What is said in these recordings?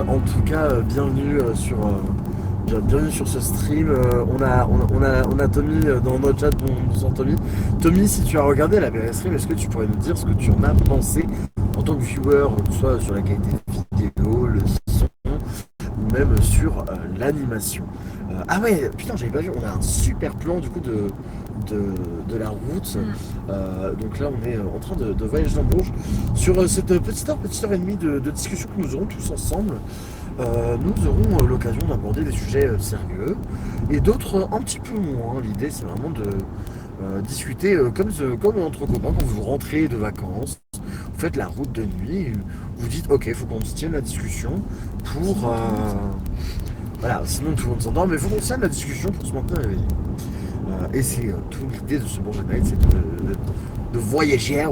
en tout cas, bienvenue sur ce stream. On a Tommy dans notre chat. Bonsoir Tommy. Tommy, si tu as regardé la VR stream, est-ce que tu pourrais nous dire ce que tu en as pensé en tant que viewer, soit sur la qualité vidéo, le son, ou même sur l'animation. Ah ouais, putain, j'avais pas vu. On a un super plan du coup de la route. Donc là, on est en train de voyager dans Bourges sur cette petite heure et demie de discussion que nous aurons tous ensemble. Nous aurons l'occasion d'aborder des sujets sérieux et d'autres un petit peu moins. L'idée, c'est vraiment de discuter comme entre copains quand vous rentrez de vacances. Vous faites la route de nuit, vous dites ok, il faut qu'on se tienne la discussion pour. Voilà, sinon tout le monde s'endort, mais il faut qu'on se tienne la discussion pour se maintenir éveillé. Et c'est toute l'idée de ce Bourges Night, c'est de voyager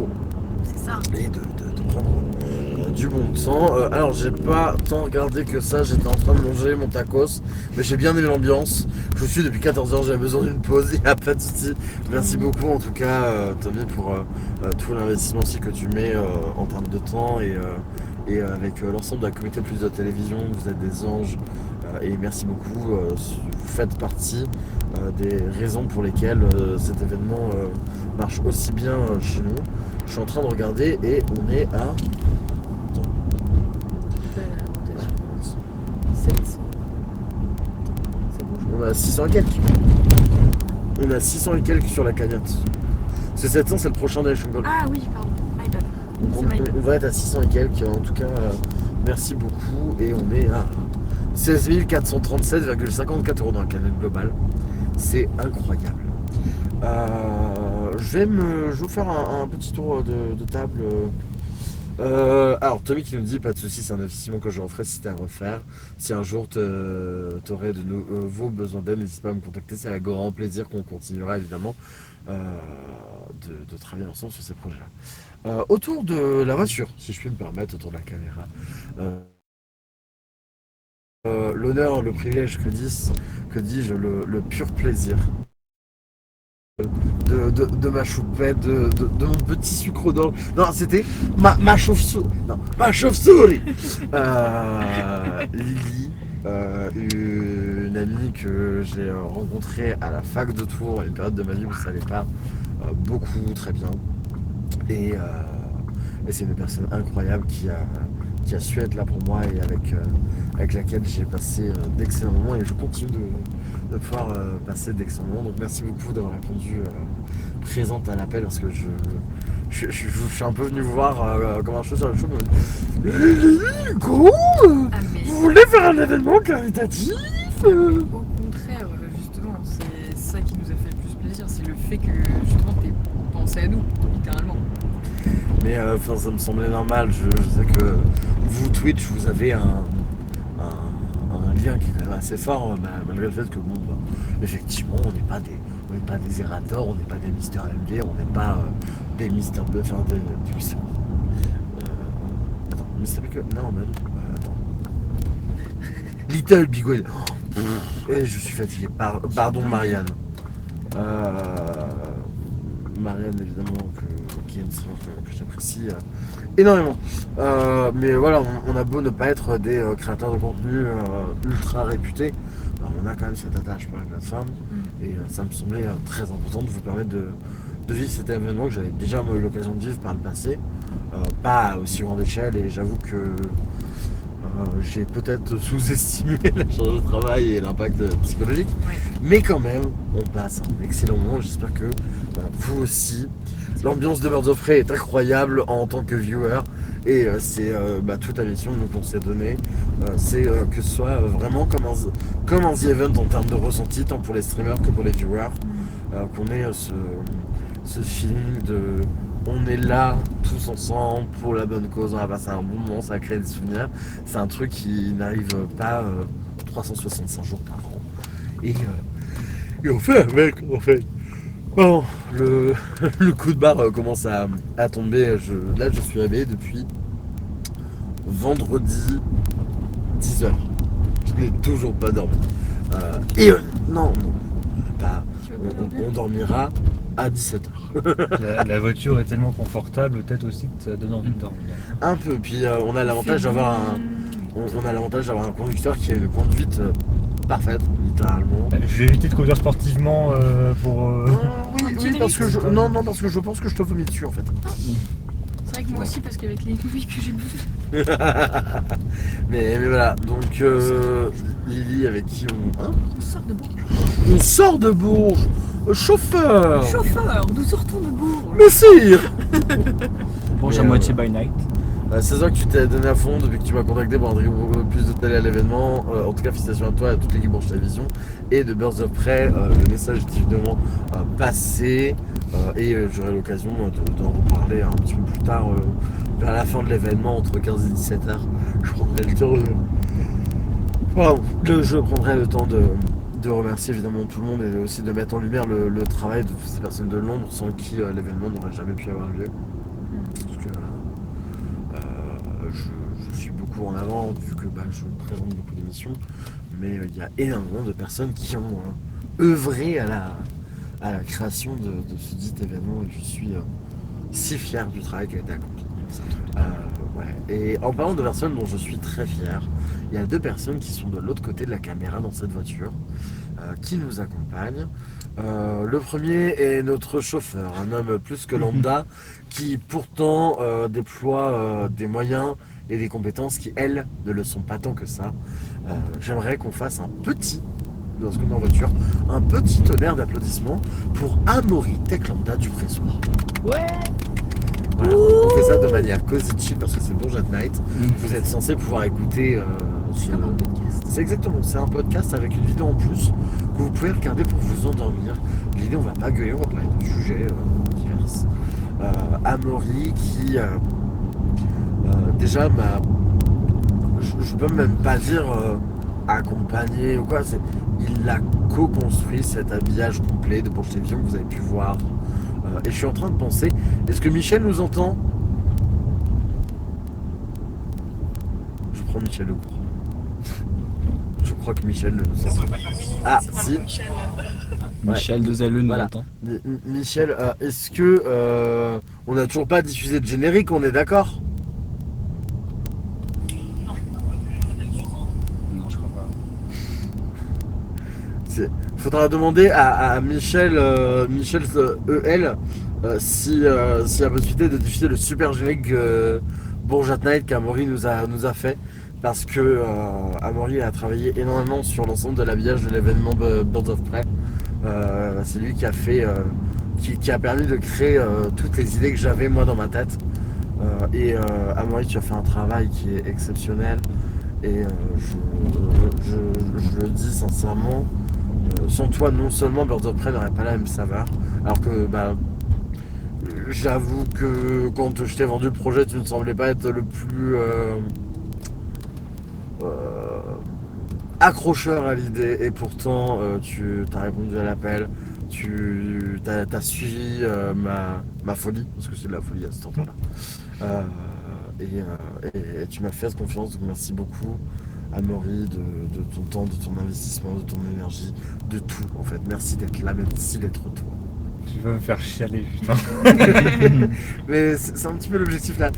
C'est ça. et de prendre du bon temps. Alors j'ai pas tant regardé que ça, j'étais en train de manger mon tacos, mais j'ai bien aimé l'ambiance. Je suis depuis 14h, j'avais besoin d'une pause, il n'y a pas de souci. Merci beaucoup en tout cas Tommy pour tout l'investissement aussi que tu mets en termes de temps et avec l'ensemble de la communauté Plus de Télévision, vous êtes des anges et merci beaucoup. Vous faites partie des raisons pour lesquelles cet événement marche aussi bien chez nous. Je suis en train de regarder et on est à... On a 600 et quelques. On a 600 et quelques sur la cagnotte. C'est 700, c'est le prochain des Shungol. Ah oui, pardon. My bad. Donc on va être à 600 et quelques. En tout cas, merci beaucoup. Et on est à 16 437,54 € dans la cagnotte globale. C'est incroyable. Je vais vous faire un petit tour de table. Alors Tommy qui nous dit pas de soucis, c'est un investissement que je referai si c'était à refaire. Si un jour t'aurais de nouveaux besoins d'aide, n'hésite pas à me contacter, c'est avec grand plaisir qu'on continuera évidemment de travailler ensemble sur ces projets-là. Autour de la voiture, si je puis me permettre, autour de la caméra. L'honneur, le privilège, que dis-je, le pur plaisir de ma choupette, de mon petit sucre d'or. Non, c'était ma chauve-souris. Non, ma chauve-souris. Lily, une amie que j'ai rencontrée à la fac de Tours, à une période de ma vie où ça allait pas beaucoup, très bien. Et c'est une personne incroyable qui a su être là pour moi et avec laquelle j'ai passé d'excellents moments et je continue de pouvoir passer d'excellents moments. Donc merci beaucoup d'avoir répondu présente à l'appel parce que je suis un peu venu vous voir comme un cheveu sur le show. Gros, vous voulez faire un événement caritatif Au contraire, justement, c'est ça qui nous a fait le plus plaisir, c'est le fait que justement t'aies pensé à nous, littéralement. Mais ça me semblait normal. Je sais que vous, Twitch, vous avez un lien qui est quand même assez fort, malgré le fait que, bon, effectivement, on n'est pas des Erator, on n'est pas des Mister MV, on n'est pas des Mister Buff, enfin, des Mister. Attends, Mister Big. Non, mais attends. Little Big Whale. Et je suis fatigué. Pardon, Marianne. Marianne, évidemment, qui est une sœur que j'apprécie énormément. Mais voilà, on a beau ne pas être des créateurs de contenu ultra réputés, on a quand même cette attache pour la plateforme. Et ça me semblait très important de vous permettre de vivre cet événement que j'avais déjà eu l'occasion de vivre par le passé. Pas à aussi grande échelle, et j'avoue que j'ai peut-être sous-estimé la charge de travail et l'impact psychologique. Ouais. Mais quand même, on passe un excellent moment. J'espère que vous aussi. L'ambiance de Birds of Prey est incroyable en tant que viewer. Et c'est toute la mission qu'on s'est donnée. C'est que ce soit vraiment comme un The Event en termes de ressenti, tant pour les streamers que pour les viewers. Qu'on ait ce feeling de... On est là, tous ensemble, pour la bonne cause, on va passer un bon moment, ça va créer des souvenirs. C'est un truc qui n'arrive pas 365 jours par an. Et on fait avec, en fait. Bon, le coup de barre commence à tomber. Là, je suis réveillé depuis vendredi 10h. Je n'ai toujours pas dormi. Non, on dormira à 17h. La voiture est tellement confortable, peut-être aussi que ça donne envie de dormir. Un peu, puis on a l'avantage d'avoir on a l'avantage d'avoir un conducteur qui a une conduite parfaite, littéralement. Je vais éviter de conduire sportivement pour. Oui, parce que parce que je pense que je te vomis dessus en fait. C'est vrai que moi aussi, parce qu'avec les couilles que j'ai bu. mais voilà, donc Lily avec qui On sort de Bourges. on sort de Bourges. Chauffeur. Chauffeur, nous sortons de Bourges. Messire. Bourges à Mais, moitié by night. C'est ça que tu t'es donné à fond depuis que tu m'as contacté pour indiquer plus de détails à l'événement. En tout cas, félicitations à toi et à toute l'équipe Bourges Télévision. Et de Birds of Prey, le message est évidemment passé. Et j'aurai l'occasion d'en reparler un petit peu plus tard, vers la fin de l'événement, entre 15 et 17 heures. Je prendrai le temps je prendrai le temps de remercier évidemment tout le monde et aussi de mettre en lumière le travail de toutes ces personnes de Londres sans qui l'événement n'aurait jamais pu avoir lieu. Parce que je suis beaucoup en avant vu que je présente beaucoup d'émissions, mais il y a énormément de personnes qui ont œuvré à la création de ce dit événement et je suis si fier du travail qui a été accompli. Ouais. Et en parlant de personnes dont je suis très fier, il y a 2 personnes qui sont de l'autre côté de la caméra dans cette voiture, qui nous accompagnent. Le premier est notre chauffeur, un homme plus que lambda, qui pourtant déploie des moyens et des compétences qui, elles, ne le sont pas tant que ça. J'aimerais qu'on fasse lorsqu'on est en voiture, un petit tonnerre d'applaudissements pour Amaury Tech Lambda du Pressoir. Ouais. Voilà, on fait ça de manière cozy chill parce que c'est Bourges at Night. Vous êtes censé pouvoir écouter c'est exactement, c'est un podcast avec une vidéo en plus que vous pouvez regarder pour vous endormir. L'idée, on va pas gueuler, on va parler de sujets divers. Amaury qui déjà je peux même pas dire accompagné ou quoi, il a co-construit cet habillage complet de Bourges Télévision que vous avez pu voir. Et je suis en train de penser, est-ce que Michel nous entend? Je prends Michel au courant. Je crois que Michel ne nous entend pas. Ah, si. Michel de Zelleux nous Voilà. entend. Michel, est-ce que on n'a toujours pas diffusé de générique, on est d'accord? Non, je crois pas. Faudra demander à Michel, EL, s'il y a possibilité de diffuser le super générique Bourges at Night qu'Amaury nous a fait. Parce que Amaury a travaillé énormément sur l'ensemble de l'habillage de l'événement Birds of Prey. C'est lui qui a fait, qui a permis de créer toutes les idées que j'avais moi dans ma tête. Amaury, tu as fait un travail qui est exceptionnel. Et je le dis sincèrement, sans toi, non seulement Birds of Prey n'aurait pas la même saveur, alors que j'avoue que quand je t'ai vendu le projet, tu ne semblais pas être le plus accrocheur à l'idée, et pourtant tu as répondu à l'appel, tu as suivi ma folie, parce que c'est de la folie à cet endroit-là. Et tu m'as fait confiance, donc merci beaucoup Amaury de ton temps, de ton investissement, de ton énergie, de tout en fait. Merci d'être là, même si d'être toi. Tu vas me faire chialer, putain. Mais c'est un petit peu l'objectif là.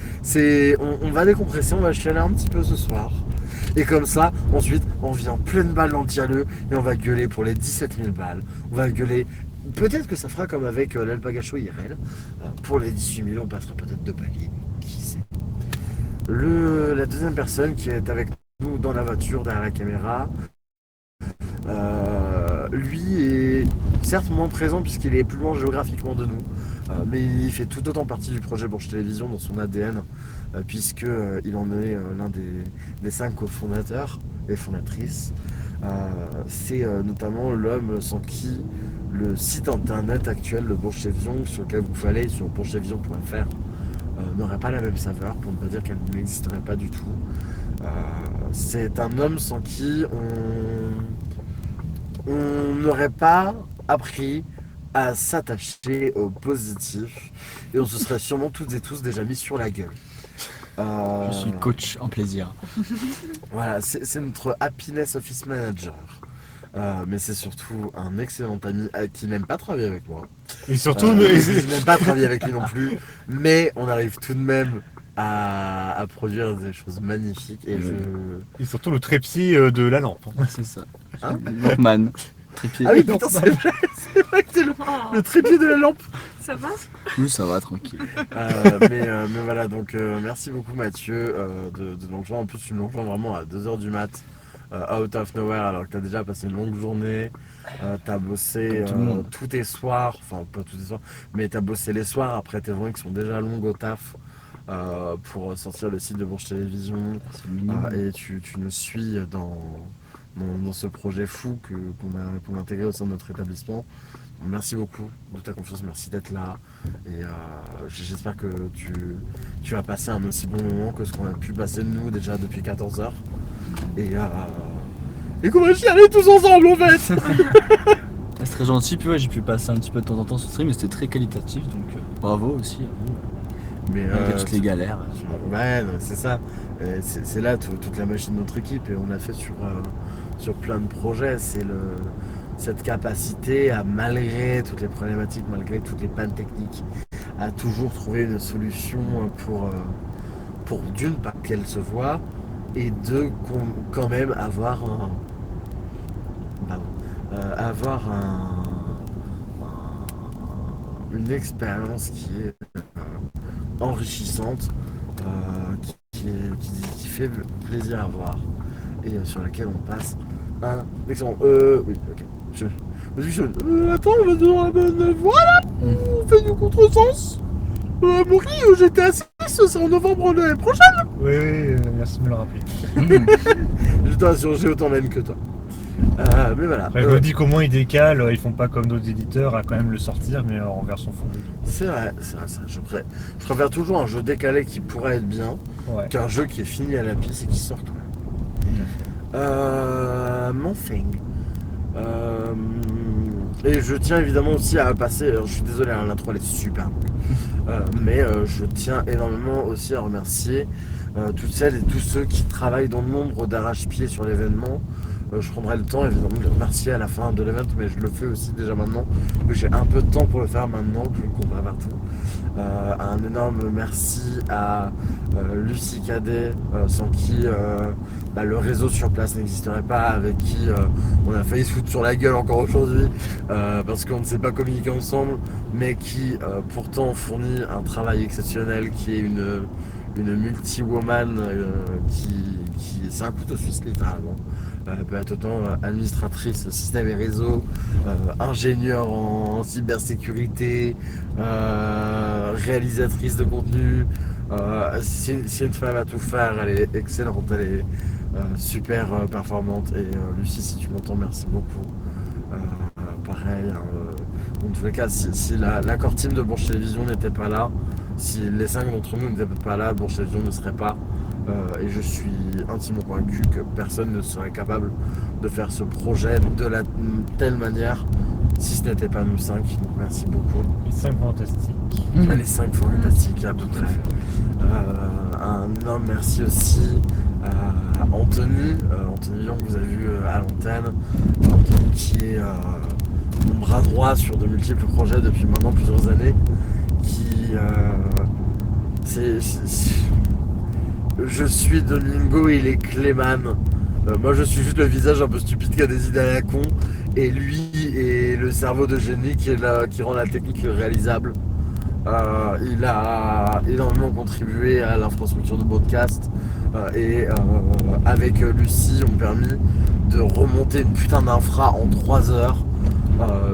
On va décompresser, on va chialer un petit peu ce soir. Et comme ça, ensuite, on vient pleine balle dans le tiers-lieu et on va gueuler pour les 17 000 balles. On va gueuler. Peut-être que ça fera comme avec l'Alpaga Show IRL. Pour les 18 000, on passera peut-être 2 paliers. Qui sait. La deuxième personne qui est avec nous dans la voiture, derrière la caméra, lui est certes moins présent puisqu'il est plus loin géographiquement de nous, mais il fait tout autant partie du projet Bourges Télévision dans son ADN, puisqu'il en est l'un des 5 cofondateurs et fondatrices. C'est notamment l'homme sans qui le site internet actuel de Bourges Télévision, sur lequel vous pouvez aller sur bourgestélévision.fr, n'aurait pas la même saveur, pour ne pas dire qu'elle n'existerait pas du tout. C'est un homme sans qui on n'aurait pas appris à s'attacher au positif et on se serait sûrement toutes et tous déjà mis sur la gueule. Je suis coach en plaisir. Voilà, c'est notre happiness office manager. Mais c'est surtout un excellent ami qui n'aime pas travailler avec moi. Et surtout, je n'aime pas travailler avec lui non plus, mais on arrive tout de même à produire des choses magnifiques et Et surtout le trépied de la lampe. C'est ça. Hein Norman. Trépied. Ah oui, putain, c'est vrai que c'est Oh, le trépied de la lampe. ça va? Oui, ça va, tranquille. Mais voilà, donc merci beaucoup Mathieu de nous rejoindre. En plus, tu nous rejoins vraiment à 2h du mat, out of nowhere, alors que tu as déjà passé une longue journée. Tu as bossé Comme tout le monde. tous tes soirs, enfin pas tous les soirs, mais tu as bossé les soirs après tes journées qui sont déjà longues au taf pour sortir le site de Bourges Télévision. C'est le minimum. Et tu nous suis dans ce projet fou qu'on a intégré au sein de notre établissement. Merci beaucoup de ta confiance, merci d'être là. Et j'espère que tu vas passer un aussi bon moment que ce qu'on a pu passer nous déjà depuis 14 heures. Et qu'on va chialer tous ensemble en fait. C'est très gentil, puis ouais, j'ai pu passer un petit peu de temps en temps sur stream, mais c'était très qualitatif, donc bravo aussi à vous. Mais Malgré toutes les galères. ouais, non, c'est ça. C'est là toute la machine de notre équipe et on l'a fait sur plein de projets. C'est cette capacité à, malgré toutes les problématiques, malgré toutes les pannes techniques, à toujours trouver une solution pour d'une, pas qu'elle se voit, et deux, quand même avoir une expérience qui est enrichissante, qui fait plaisir à voir et sur laquelle on passe un excellent. Oui, ok. Attends, on va dans la bonne voie là. On fait du contresens. Mon GTA 6, c'est en novembre de l'année prochaine. Oui, merci de me le rappeler. Je t'assure, j'ai autant l'aime que toi. Mais voilà. Après, je me dis qu'au moins ils décalent, ils font pas comme d'autres éditeurs à quand même le sortir, mais en version fondue. C'est vrai, ça. Je préfère toujours un jeu décalé qui pourrait être bien Ouais. qu'un jeu qui est fini à la piste et qui sort tout. Mon thing. Et je tiens évidemment aussi à passer, je suis désolé, hein, l'intro elle est super longue, mais je tiens énormément aussi à remercier toutes celles et tous ceux qui travaillent dans le nombre d'arrache-pied sur l'événement. Je prendrai le temps évidemment de les remercier à la fin de l'événement, mais je le fais aussi déjà maintenant, que j'ai un peu de temps pour le faire maintenant, que je ne cours pas partout. Un énorme merci à Lucie Cadet, sans qui le réseau sur place n'existerait pas, avec qui on a failli se foutre sur la gueule encore aujourd'hui, parce qu'on ne s'est pas communiqué ensemble, mais qui pourtant fournit un travail exceptionnel, qui est une multi-woman qui c'est un couteau suisse littéralement. Elle peut être autant administratrice système et réseau, ingénieure en cybersécurité, réalisatrice de contenu. C'est une femme à tout faire, elle est excellente, elle est super performante. Et Lucie, si tu m'entends, merci beaucoup. Pareil, dans tous les cas, si l'accord team de Bourges Télévision n'était pas là, si les 5 d'entre nous n'étaient pas là, Bourges Télévision ne serait pas. Et je suis intimement convaincu que personne ne serait capable de faire ce projet de la telle manière si ce n'était pas nous 5. Donc merci beaucoup. Les 5 fantastiques. Les 5 fantastiques à peu près. Un énorme merci aussi à Anthony Lyon que vous avez vu à l'antenne, Anthony qui est mon bras droit sur de multiples projets depuis maintenant plusieurs années, qui je suis Domingo, il est Clément. Moi je suis juste le visage un peu stupide qui a des idées à la con, et lui est le cerveau de génie qui rend la technique réalisable. Il a énormément contribué à l'infrastructure de podcast, et avec Lucie on a permis de remonter une putain d'infra en 3 heures.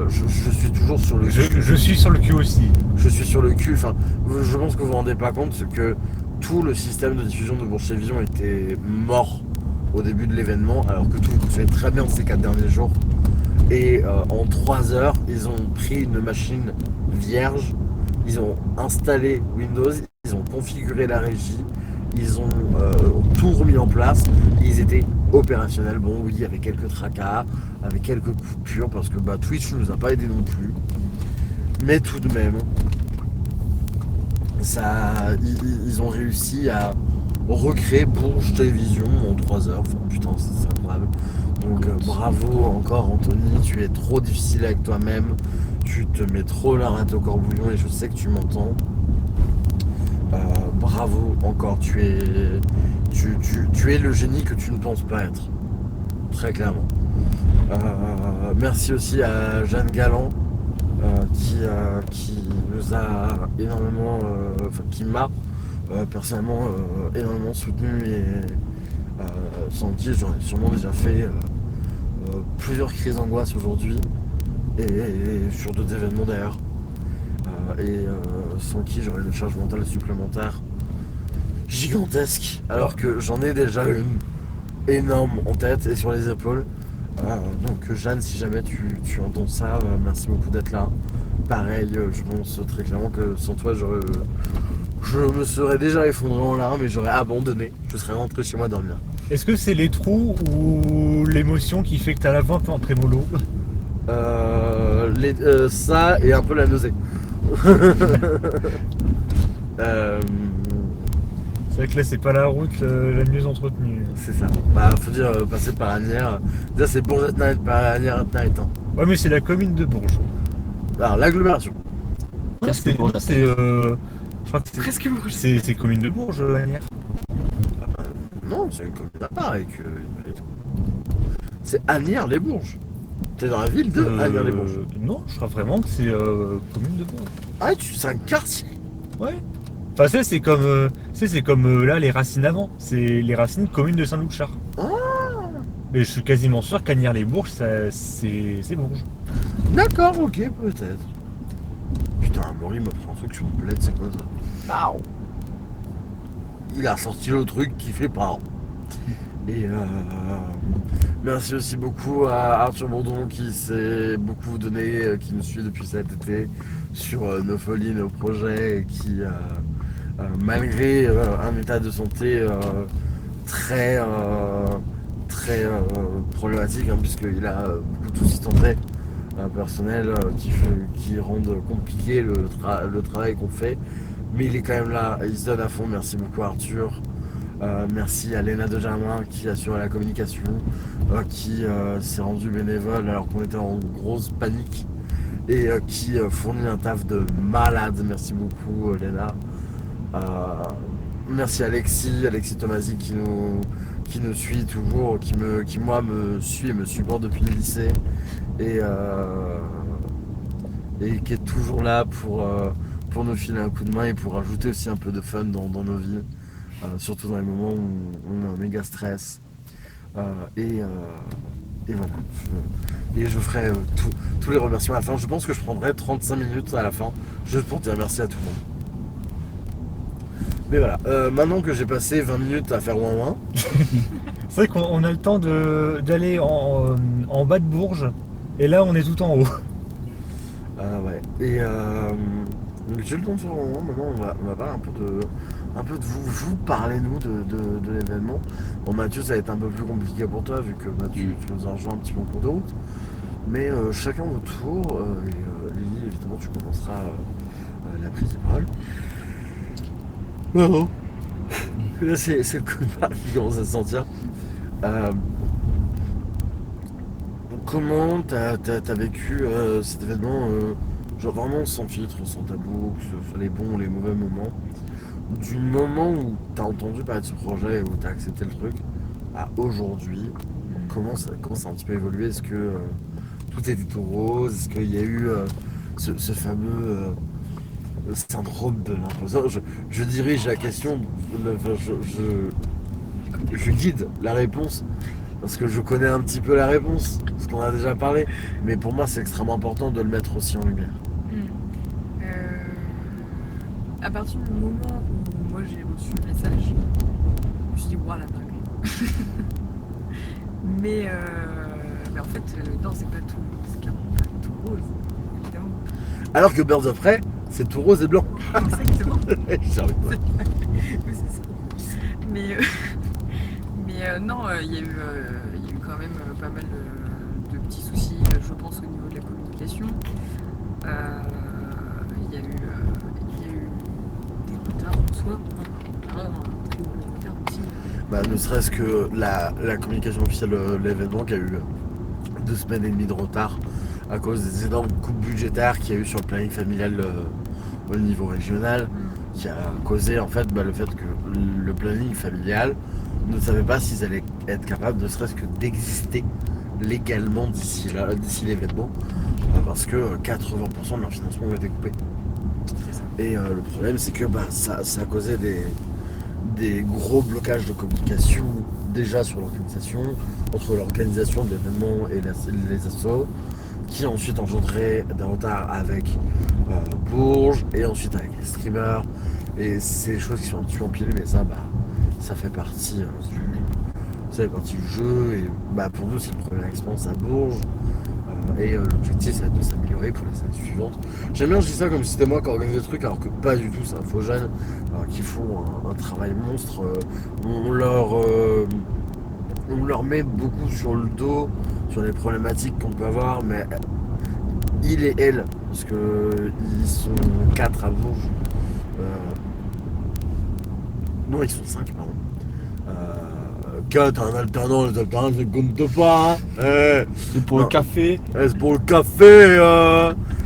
Je suis toujours sur le cul. Je suis sur le cul aussi. Je suis sur le cul. Enfin, je pense que vous vous rendez pas compte que tout le système de diffusion de Bourges Télévision était mort au début de l'événement, alors que tout fonctionnait très bien ces 4 derniers jours. Et en 3 heures, ils ont pris une machine vierge, ils ont installé Windows, ils ont configuré la régie, ils ont tout remis en place, et ils étaient opérationnels. Bon oui, avec quelques tracas, avec quelques coupures, parce que Twitch ne nous a pas aidé non plus. Mais tout de même, ils ont réussi à recréer Bourges Télévision en 3 heures. Enfin, putain, c'est incroyable. Donc bravo encore Anthony, tu es trop difficile avec toi-même, tu te mets trop la rate au corbouillon et je sais que tu m'entends. Bravo encore, tu es le génie que tu ne penses pas être. Très clairement. Merci aussi à Jeanne Galland qui nous a énormément, qui m'a personnellement énormément soutenu et sans qui j'aurais sûrement déjà fait plusieurs crises d'angoisse aujourd'hui et sur d'autres événements d'ailleurs. Sans qui j'aurais une charge mentale supplémentaire gigantesque alors que j'en ai déjà une énorme en tête et sur les épaules. Donc Jeanne, si jamais tu entends ça, merci beaucoup d'être là. Pareil, je pense très clairement que sans toi je me serais déjà effondré en larmes et j'aurais abandonné. Je serais rentré chez moi dormir. Est-ce que c'est les trous ou l'émotion qui fait que t'as la voix un peu en trémolo? Ça et un peu la nausée. C'est vrai que là, c'est pas la route la mieux entretenue. C'est ça. Bah, faut dire passer par Asnières. Déjà, c'est Bourges-Attenaït, par Asnières-Attenaït. Ouais, mais c'est la commune de Bourges. Alors, l'agglomération. Presque Bourges. C'est, je crois que Presque Bourges. c'est commune de Bourges, Asnières. Non, c'est une commune à part avec. C'est Asnières-les-Bourges. T'es dans la ville de Asnières-les-Bourges. Non, je crois vraiment que c'est commune de Bourges. Ah, c'est un quartier. Ouais. Enfin, ça, c'est comme, c'est comme là, les Racines avant. C'est les Racines commune de Saint-Loup-de-Char. Ah. Mais je suis quasiment sûr qu'Asnières-les-Bourges, c'est Bourges. D'accord, ok, peut-être. Putain, Maury me prend un truc sur le bled, c'est quoi ça? Pow. Il a sorti le truc qui fait pas. Et merci aussi beaucoup à Arthur Bourdon qui s'est beaucoup donné, qui nous suit depuis cet été sur nos folies, nos projets, et qui malgré un état de santé très problématique, hein, puisqu'il a beaucoup de soucis de santé personnels qui rendent compliqué le travail qu'on fait, mais il est quand même là, il se donne à fond. Merci beaucoup Arthur. Merci à Léna de Germain qui assure la communication, qui s'est rendue bénévole alors qu'on était en grosse panique et qui fournit un taf de malade. Merci beaucoup Léna. Merci Alexis Tomasi qui nous suit toujours, qui moi me suit et me supporte depuis le lycée et qui est toujours là pour nous filer un coup de main et pour ajouter aussi un peu de fun dans nos vies. Surtout dans les moments où on a un méga stress. Et voilà. Et je ferai tous les remerciements à la fin. Je pense que je prendrai 35 minutes à la fin, juste pour dire merci à tout le monde. Mais voilà, maintenant que j'ai passé 20 minutes à faire ouin. C'est vrai qu'on a le temps d'aller en bas de Bourges, et là on est tout en haut. Ouais. Et donc j'ai le temps de faire ouin. Maintenant on va parler un peu de vous parlez-nous de l'événement. Bon Mathieu, ça va être un peu plus compliqué pour toi vu que tu nous as rejoint un petit peu en cours de route. Mais chacun votre tour, et Lily évidemment tu commenceras la prise de parole. Non. Là c'est le connard qui commence à se sentir. Comment t'as vécu cet événement genre vraiment sans filtre, sans tabou, que ce soit les bons ou les mauvais moments? Du moment où tu as entendu parler de ce projet, où tu as accepté le truc, à aujourd'hui, comment ça a un petit peu évolué? Est-ce que tout était tout rose? Est-ce qu'il y a eu ce fameux syndrome de l'imposteur? Je dirige la question, je guide la réponse, parce que je connais un petit peu la réponse, parce qu'on a déjà parlé, mais pour moi c'est extrêmement important de le mettre aussi en lumière. À partir du moment où moi j'ai reçu le message, je me suis dit, waouh, la dingue. mais en fait, non, c'est carrément pas tout rose, évidemment. Alors que Birds of Prey, c'est tout rose et blanc. Exactement. J'ai envie de dire. Oui, c'est ça. Mais non, il y a eu quand même pas mal de petits soucis, je pense, au niveau de la communication. Il y a eu des retards en soi. Bah, ne serait-ce que la communication officielle de l'événement qui a eu 2 semaines et demie de retard à cause des énormes coupes budgétaires qu'il y a eu sur le planning familial au niveau régional. qui a causé en fait le fait que le planning familial ne savait pas s'ils allaient être capables ne serait-ce que d'exister légalement d'ici l'événement, parce que 80% de leur financement a été coupé. C'est ça. Et le problème c'est que ça a causé des gros blocages de communication déjà sur l'organisation, entre l'organisation de l'événement et les assos, qui a ensuite engendré des retards avec Bourges et ensuite avec les streamers. Et c'est des choses qui sont un petit peu empilées, mais ça fait partie du jeu. Et pour nous, c'est une première expérience à Bourges. Et l'objectif, c'est de s'améliorer pour les années suivantes. J'aime bien, je dis ça comme si c'était moi qui organisais le truc, alors que pas du tout, c'est Infogène qui font un travail monstre. On leur met beaucoup sur le dos, sur les problématiques qu'on peut avoir, mais il et elle, parce qu'ils sont 4 à Bourges. Non, ils sont 5, pardon. 4, un alternant, les alternants ne comptent pas. Hein. C'est pour le café. C'est pour le café.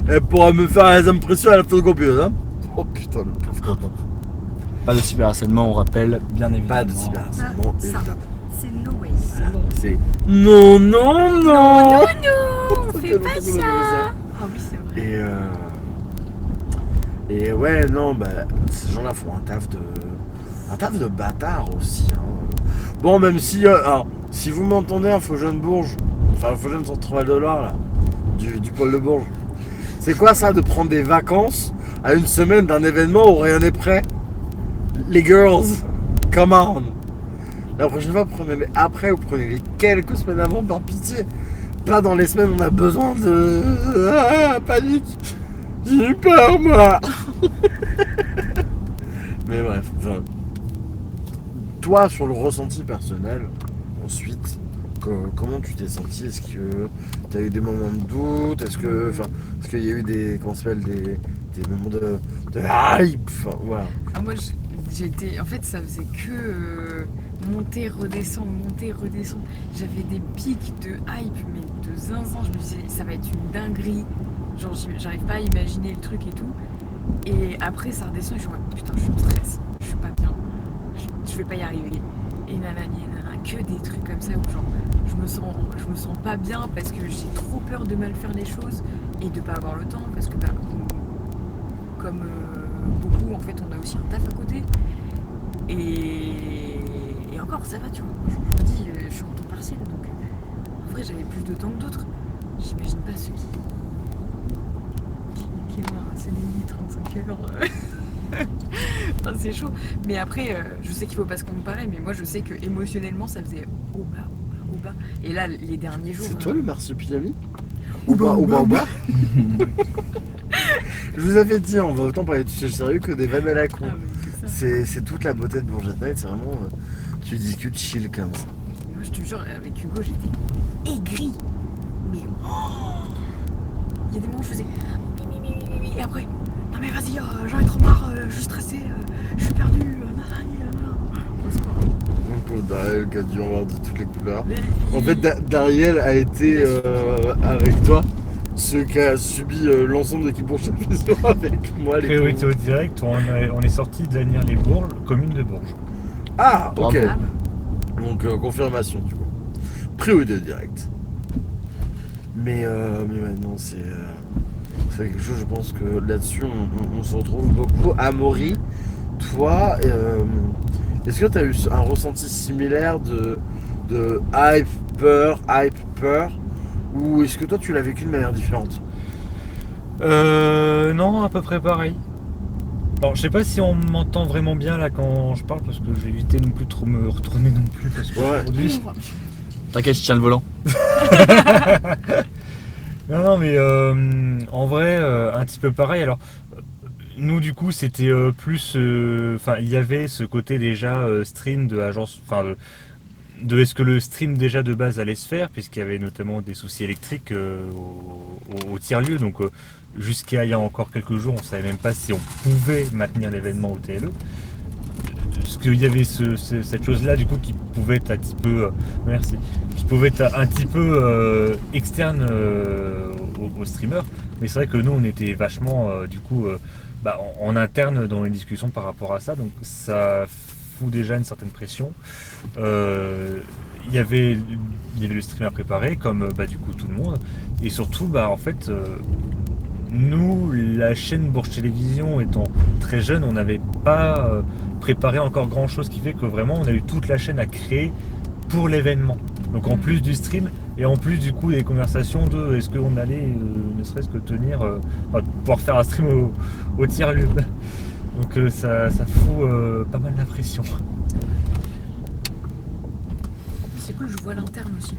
Elle pourra me faire les impressions à la photocopieuse. Hein. Oh putain, le pauvre copain. Pas de cyberharcèlement, on rappelle, bien évidemment. Pas de cyberharcèlement, Ça. évidemment. C'est no way. C'est non, non, non. On fait pas ça. Ah oui, c'est vrai. Et ouais, non, ces gens-là font un taf de bâtard aussi. Hein. Bon, même si, alors, si vous m'entendez, Infogène Bourges, enfin Infogène Centre-Val de Loire, là, du pôle de Bourges, c'est quoi ça de prendre des vacances à une semaine d'un événement où rien n'est prêt? Les girls, come on. La prochaine fois, prenez-les après ou prenez-les quelques semaines avant, par pitié. Pas dans les semaines où on a besoin de... panique. J'ai eu peur, moi. Mais bref, enfin... Toi, sur le ressenti personnel, ensuite, comment tu t'es senti? Est-ce que tu as eu des moments de doute? Est-ce qu'il y a eu des moments de hype? Enfin, voilà. Ah, moi, j'étais. En fait, ça faisait que monter, redescendre. J'avais des pics de hype, mais de zinzin. Je me disais, ça va être une dinguerie. Genre, j'arrive pas à imaginer le truc et tout. Et après, ça redescend et je suis en mode, putain, je suis en stress. Je suis pas bien. Je vais pas y arriver. Et nanani, que des trucs comme ça où genre je me sens pas bien parce que j'ai trop peur de mal faire les choses et de pas avoir le temps parce que comme beaucoup en fait on a aussi un taf à côté et encore ça va tu vois. Je me dis je suis en temps partiel donc en vrai j'avais plus de temps que d'autres. J'imagine pas ceux qui ont un CDI 35 heures. Enfin, c'est chaud. Mais après, je sais qu'il faut pas se comparer, mais moi je sais que émotionnellement ça faisait au bas. Et là, les derniers jours. C'est toi le marsupilami? Ou bas. Je vous avais dit, on va autant parler de sujets sérieux que des vannes à la con. Ah, oui, c'est ça. C'est toute la beauté de Bourget Night, c'est vraiment. Tu discutes chill comme ça. Moi je te jure, avec Hugo j'étais aigrie. Mais il y a des moments où je faisais. Et après, non mais vas-y, j'en ai trop marre, je suis stressée, je suis perdue, Dariel qui a dû en voir de toutes les couleurs. En fait, Dariel a été avec toi ceux qui a subi l'ensemble de l'équipe Bourges avec moi. Priorité au direct, on est sorti de les Bourges, commune de Bourges. Ah, ok. Bravo. Donc confirmation du coup. Priorité au direct. Mais maintenant c'est quelque chose, je pense que là-dessus on se retrouve beaucoup. Amaury, toi, est-ce que tu as eu un ressenti similaire de hype, peur, ou est-ce que toi tu l'as vécu de manière différente? Non, à peu près pareil. Alors, je sais pas si on m'entend vraiment bien là quand je parle parce que je vais éviter non plus de trop me retourner non plus parce que Ouais. aujourd'hui. T'inquiète, je tiens le volant. Non, mais en vrai, un petit peu pareil. Alors, nous, du coup, c'était plus. Enfin, il y avait ce côté déjà stream de agence. Enfin, de est-ce que le stream déjà de base allait se faire, puisqu'il y avait notamment des soucis électriques au tiers-lieu. Donc, jusqu'à il y a encore quelques jours, on savait même pas si on pouvait maintenir l'événement au TLE. Parce qu'il y avait cette chose-là, du coup, qui pouvait être un petit peu. Merci. Qui pouvait être un petit peu externe aux streamers. Mais c'est vrai que nous, on était vachement, du coup, en interne dans les discussions par rapport à ça, donc ça fout déjà une certaine pression. Il y avait le stream à préparer, comme du coup tout le monde, et surtout en fait nous, la chaîne Bourges Télévision étant très jeune, on n'avait pas préparé encore grand chose, qui fait que vraiment on a eu toute la chaîne à créer pour l'événement. Donc en plus du stream et en plus du coup des conversations de est-ce qu'on allait ne serait-ce que tenir, pouvoir faire un stream au tiers-lieu. Donc ça fout pas mal la pression. C'est cool, je vois l'interne aussi.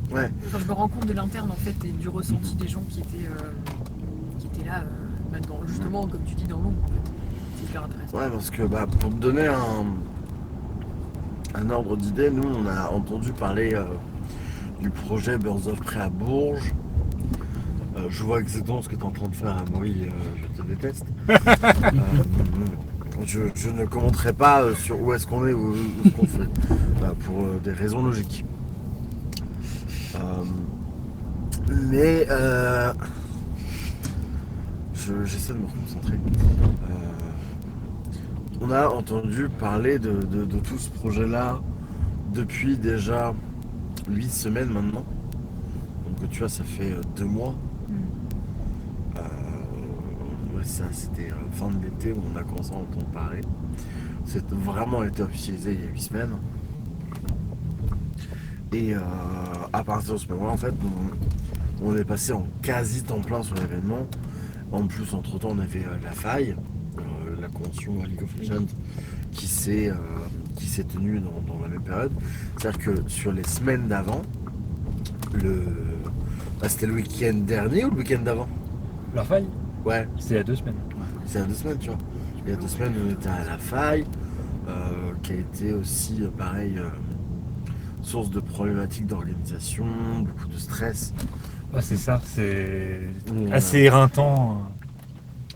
Ouais. Enfin, je me rends compte de l'interne en fait et du ressenti des gens qui étaient là, justement, comme tu dis, dans l'ombre. En fait. C'est hyper intéressant. Ouais, parce que pour me donner un ordre d'idée, nous on a entendu parler du projet Birds of Prey à Bourges. Je vois exactement ce que tu es en train de faire, Amaury, je te déteste. Je ne commenterai pas sur où est-ce qu'on est ou ce qu'on fait, pour des raisons logiques. Mais j'essaie de me concentrer. On a entendu parler de tout ce projet-là depuis déjà 8 semaines maintenant. Donc tu vois, ça fait 2 mois. Ça, c'était fin de l'été où on a commencé à entendre parler. C'est vraiment été officialisé il y a 8 semaines. Et à partir de ce moment-là, en fait, on est passé en quasi temps plein sur l'événement. En plus, entre-temps, on avait la faille, la convention League of Legends, qui s'est tenue dans la même période. C'est-à-dire que sur les semaines d'avant, c'était le week-end dernier ou le week-end d'avant? La faille? Ouais. C'était il y a 2 semaines. C'est il y a 2 semaines, tu vois. Il y a 2 semaines, on était à la faille, qui a été aussi, pareil, source de problématiques d'organisation, beaucoup de stress. C'est ça, c'est assez éreintant.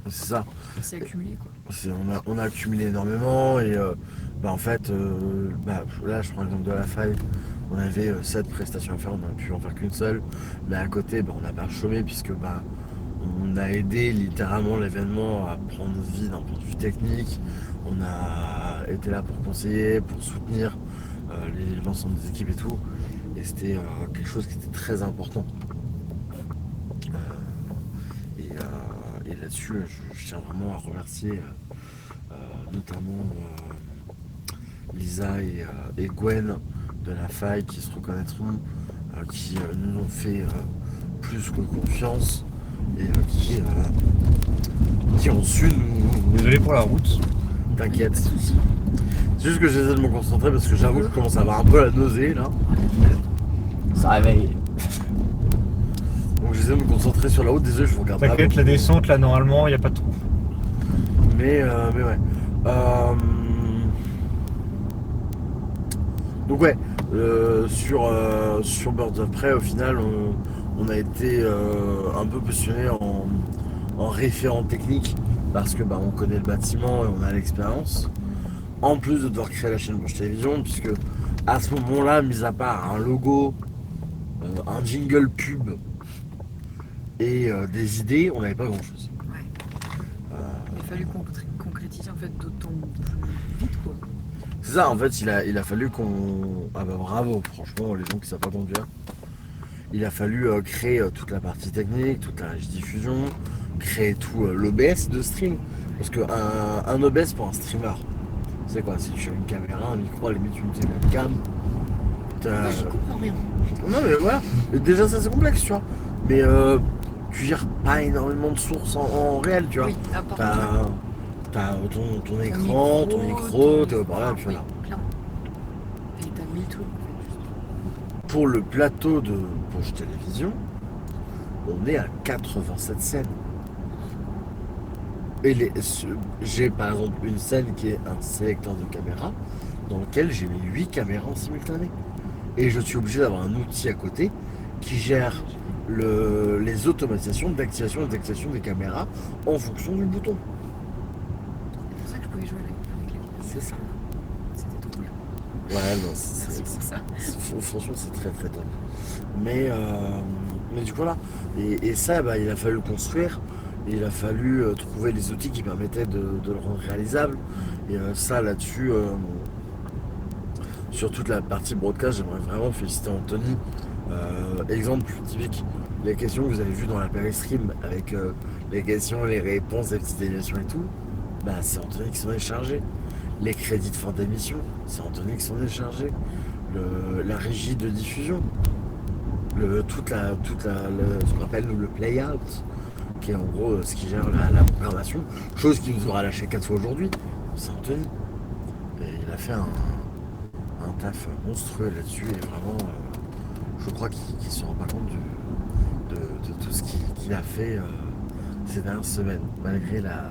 C'est ça. C'est accumulé, quoi. On a accumulé énormément et en fait, là, je prends l'exemple de la faille. On avait 7 prestations à faire, on n'a pu en faire qu'une seule. Mais à côté, on n'a pas chômé puisque on a aidé littéralement l'événement à prendre vie d'un point de vue technique. On a été là pour conseiller, pour soutenir l'ensemble des équipes et tout. Et c'était quelque chose qui était très important. Et là-dessus, je tiens vraiment à remercier notamment Lisa et Gwen de la faille qui se reconnaîtront, qui nous ont fait plus que confiance. Et qui ont su nous... Désolé pour la route. T'inquiète. C'est juste que j'essaie de me concentrer parce que j'avoue que je commence à avoir un peu la nausée là. Ça réveille. Donc j'essaie de me concentrer sur la route, désolé je vous regarde pas. T'inquiète, la descente là normalement il n'y a pas de trou. Mais ouais. Donc ouais, sur Birds of Prey au final on a été un peu positionné en référent technique parce que on connaît le bâtiment et on a l'expérience. En plus de devoir créer la chaîne Bourges Télévision, puisque à ce moment-là, mis à part un logo, un jingle pub et des idées, on n'avait pas grand-chose. Ouais. Il a fallu concrétiser en fait d'autant plus vite, quoi. C'est ça, en fait, il a fallu qu'on... Ah bravo, franchement, les gens qui savent pas conduire. Il a fallu créer toute la partie technique, toute la diffusion, créer tout l'OBS de stream. Parce qu'un OBS pour un streamer, c'est quoi? C'est une caméra, un micro, à la limite une webcam. Je comprends rien. Non mais voilà, déjà ça c'est complexe, tu vois. Mais tu gères pas énormément de sources en réel, tu vois. Oui, à part T'as ton écran, ton micro, t'es haut-parleur, puis voilà. Clairement. Et t'as mis tout, en fait. Pour le plateau de Bourges Télévision, on est à 87 scènes. Et j'ai par exemple une scène qui est un sélecteur de caméras dans lequel j'ai mis 8 caméras en simultané. Et je suis obligé d'avoir un outil à côté qui gère les automatisations d'activation et désactivation des caméras en fonction du bouton. C'est pour ça que je pouvais jouer avec les C'est ça. C'était trop cool. Ouais, non, Merci pour ça. franchement, c'est très très top. Mais du coup, voilà. Et ça, il a fallu le construire. Et il a fallu trouver les outils qui permettaient de le rendre réalisable. Et ça, là-dessus, sur toute la partie broadcast, j'aimerais vraiment féliciter Anthony. Exemple typique, les questions que vous avez vues dans la Perisstream avec les questions, les réponses, les petites émissions et tout, bah, c'est Anthony qui s'en est chargé. Les crédits de fin d'émission, c'est Anthony qui s'en est chargé. La régie de diffusion, ce qu'on appelle le play-out, qui est en gros ce qui gère la programmation, chose qu'il nous aura lâché 4 fois aujourd'hui, c'est Anthony. Et il a fait un taf monstrueux là-dessus et vraiment, je crois qu'il ne se rend pas compte de tout ce qu'il a fait ces dernières semaines, malgré la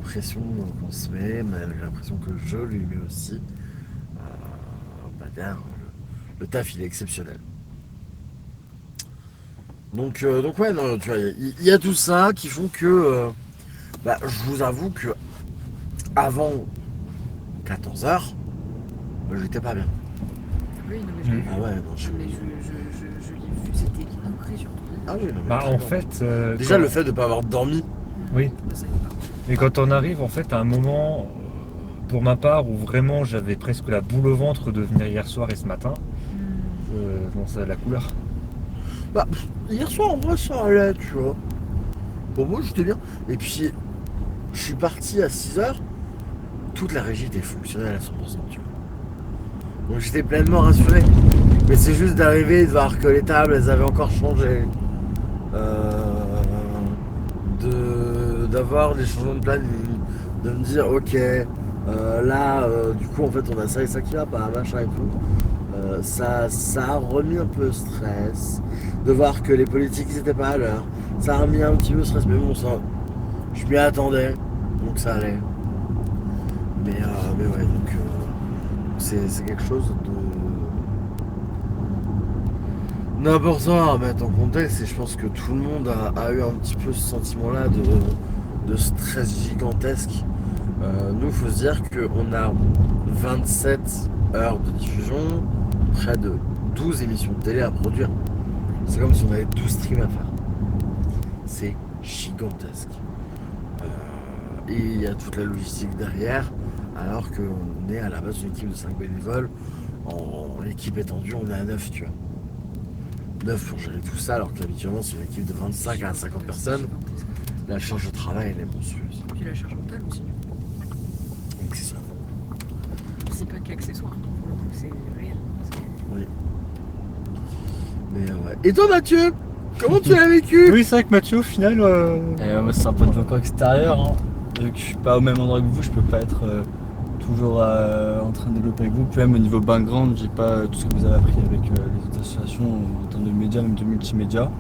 pression qu'on se met, malgré la pression que je lui mets aussi. Derrière, le taf il est exceptionnel. Donc ouais, non, tu vois, il y a tout ça qui font que je vous avoue que avant 14h, j'étais pas bien. Oui, non, mais je l'ai vu. Ah ouais, non, Mais je l'ai vu, c'était ancré sur ton Ah oui, non, mais Bah, en j'adore. fait, Déjà le fait de pas avoir dormi. Oui. Ça y est pas. Mais quand on arrive en fait à un moment, pour ma part, où vraiment j'avais presque la boule au ventre de venir hier soir et ce matin, bon, ça a la couleur. Hier soir en vrai ça allait, tu vois. Pour moi j'étais bien. Et puis je suis parti à 6h, toute la régie était fonctionnelle à 100%, tu vois. Donc j'étais pleinement rassuré. Mais c'est juste d'arriver et de voir que les tables elles avaient encore changé. D'avoir des changements de planning, de me dire ok là du coup en fait on a ça et ça qui va pas, machin et tout. Ça a remis un peu le stress. De voir que les politiques ils étaient pas à l'heure. Ça a remis un petit peu le stress, mais bon ça. Je m'y attendais, donc ça allait. Mais ouais, donc c'est quelque chose d'important à mettre en contexte et je pense que tout le monde a eu un petit peu ce sentiment-là de stress gigantesque. Nous, il faut se dire qu'on a 27 heures de diffusion, près de 12 émissions de télé à produire. C'est comme si on avait 12 streams à faire. C'est gigantesque. Et il y a toute la logistique derrière, alors qu'on est à la base d'une équipe de 5 bénévoles. En équipe étendue, on est à 9, tu vois. 9 pour gérer tout ça, alors qu'habituellement c'est une équipe de 25 à 50 personnes. La charge de travail elle est monstrueuse. Puis la charge mentale aussi. Donc c'est ça. C'est pas qu'accessoire, pour le coup, c'est réel. Oui. Mais ouais. Et toi Mathieu, comment tu l'as vécu? Oui, c'est vrai que Mathieu, au final. Moi, c'est un point de vue encore extérieur. Hein. Vu que je suis pas au même endroit que vous, je peux pas être toujours en train de développer avec vous. Puis même au niveau background, j'ai pas tout ce que vous avez appris avec les autres associations en termes de médias, même de multimédia.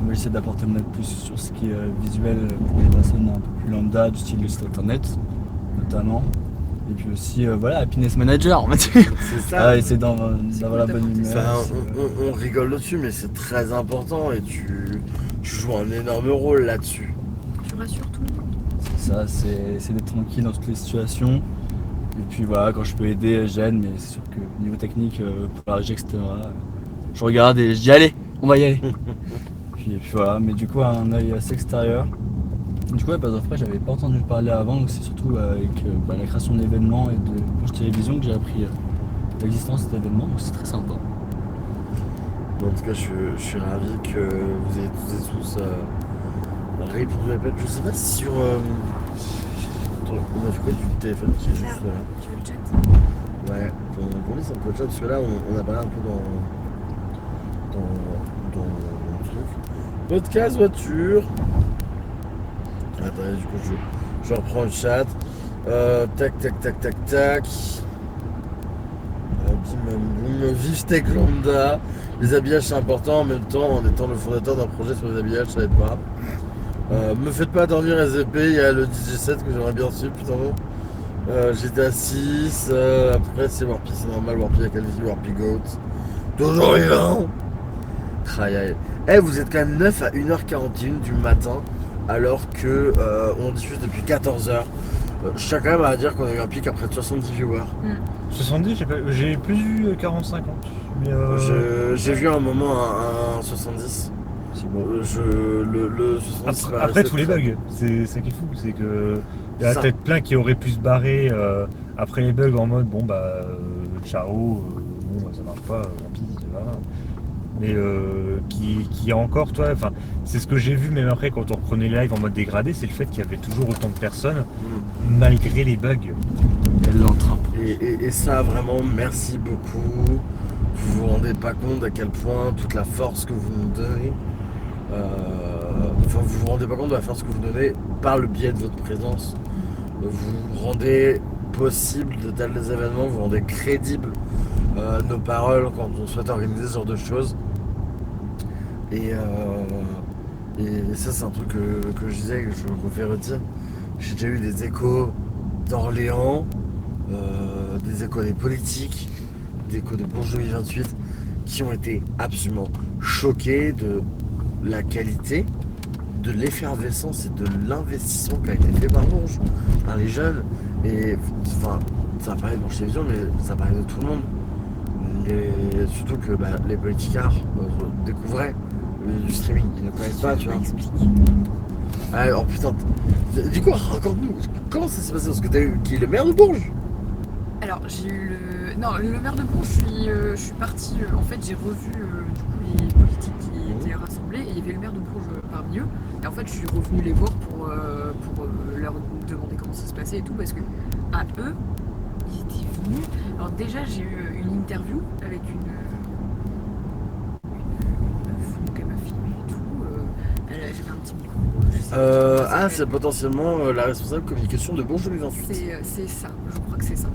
Moi, j'essaie d'apporter mon aide plus sur ce qui est visuel pour les personnes un peu plus lambda, du style le site internet, notamment. Et puis aussi, Happiness Manager, on va dire. C'est ça. Essayer d'avoir la bonne humeur. Enfin, on rigole dessus, mais c'est très important et tu joues un énorme rôle là-dessus. Tu rassures tout le monde. C'est ça, c'est d'être tranquille dans toutes les situations. Et puis voilà, quand je peux aider, j'aide, mais c'est sûr que au niveau technique, pour la régie, etc., je regarde et je dis allez, on va y aller. puis voilà, mais du coup, un œil assez extérieur. Du coup, Buzz of Prey, j'avais pas entendu parler avant, donc c'est surtout avec la création d'événements et de Bouche Télévision que j'ai appris l'existence de cet événement, donc c'est très sympa. En tout cas, je suis ravi que vous ayez toutes et tous répondu à l'appel. Je sais pas si sur. On a fait quoi du téléphone qui est juste là? Tu veux le chat? Ouais, qu'on lit sur le chat parce que là on a parlé un peu dans le truc. Podcast voiture. Attendez, du coup je reprends le chat. Tac. Bim bam boum. Vive Steak Lambda. Les habillages c'est important en même temps en étant le fondateur d'un projet sur les habillages, ça aide pas. Me faites pas dormir SVP, il y a le DJ7 que j'aimerais bien suivre, putain non. J'étais à 6, après c'est Warpy, c'est normal, Warpy, Calvi, Warpy Goat. Toujours vivant. Aïe. Vous êtes quand même 9 à 1h41 du matin, alors que on diffuse depuis 14h. Je tiens quand même à dire qu'on a eu un pic après 70 viewers. 70, j'ai plus vu 40-50. Mais J'ai vu un moment un 70. effectivement. Le Après tous les bugs, c'est ça qui est fou, c'est que il y a Ça. peut-être plein qui auraient pu se barrer après les bugs en mode bon bah ciao, bon bah, ça marche pas, tant pis, voilà. Mais qui a encore toi, enfin c'est ce que j'ai vu même après quand on reprenait les lives en mode dégradé, c'est le fait qu'il y avait toujours autant de personnes malgré les bugs. Elle l'entrape. Et ça, vraiment, merci beaucoup. Vous vous rendez pas compte à quel point toute la force que vous nous donnez, vous vous rendez pas compte de la force que vous donnez par le biais de votre présence. Vous rendez possible de tels événements, vous rendez crédible nos paroles quand on souhaite organiser ce genre de choses. Et ça, c'est un truc que je disais, que je refais redire. J'ai déjà eu des échos d'Orléans, des échos des politiques, des échos de Bourges 2028 qui ont été absolument choqués de la qualité, de l'effervescence et de l'investissement qui a été fait par Bourges, par les jeunes. Et enfin, ça paraît de Bourges Télévisions, mais ça paraît de tout le monde. Et surtout que les politicards découvraient du streaming, ils ne connaissent pas, tu vois. Ah, oh putain, du coup, raconte-nous, comment ça s'est passé? Parce que t'as eu qui est le maire de Bourges? Alors j'ai eu le... Non, le maire de Bourges, je suis partie... en fait j'ai revu du coup les politiques qui étaient rassemblés et il y avait le maire de Bourges parmi eux. Et en fait je suis revenue les voir pour leur demander comment ça se passait et tout parce que à eux, ils étaient venus... Alors déjà j'ai eu une interview avec une meuf, donc elle m'a filmé et tout. J'avais un petit micro. Je sais pas comment ça s'appelle. C'est potentiellement la responsable communication de Bourges 2028. C'est ça, je crois que c'est ça.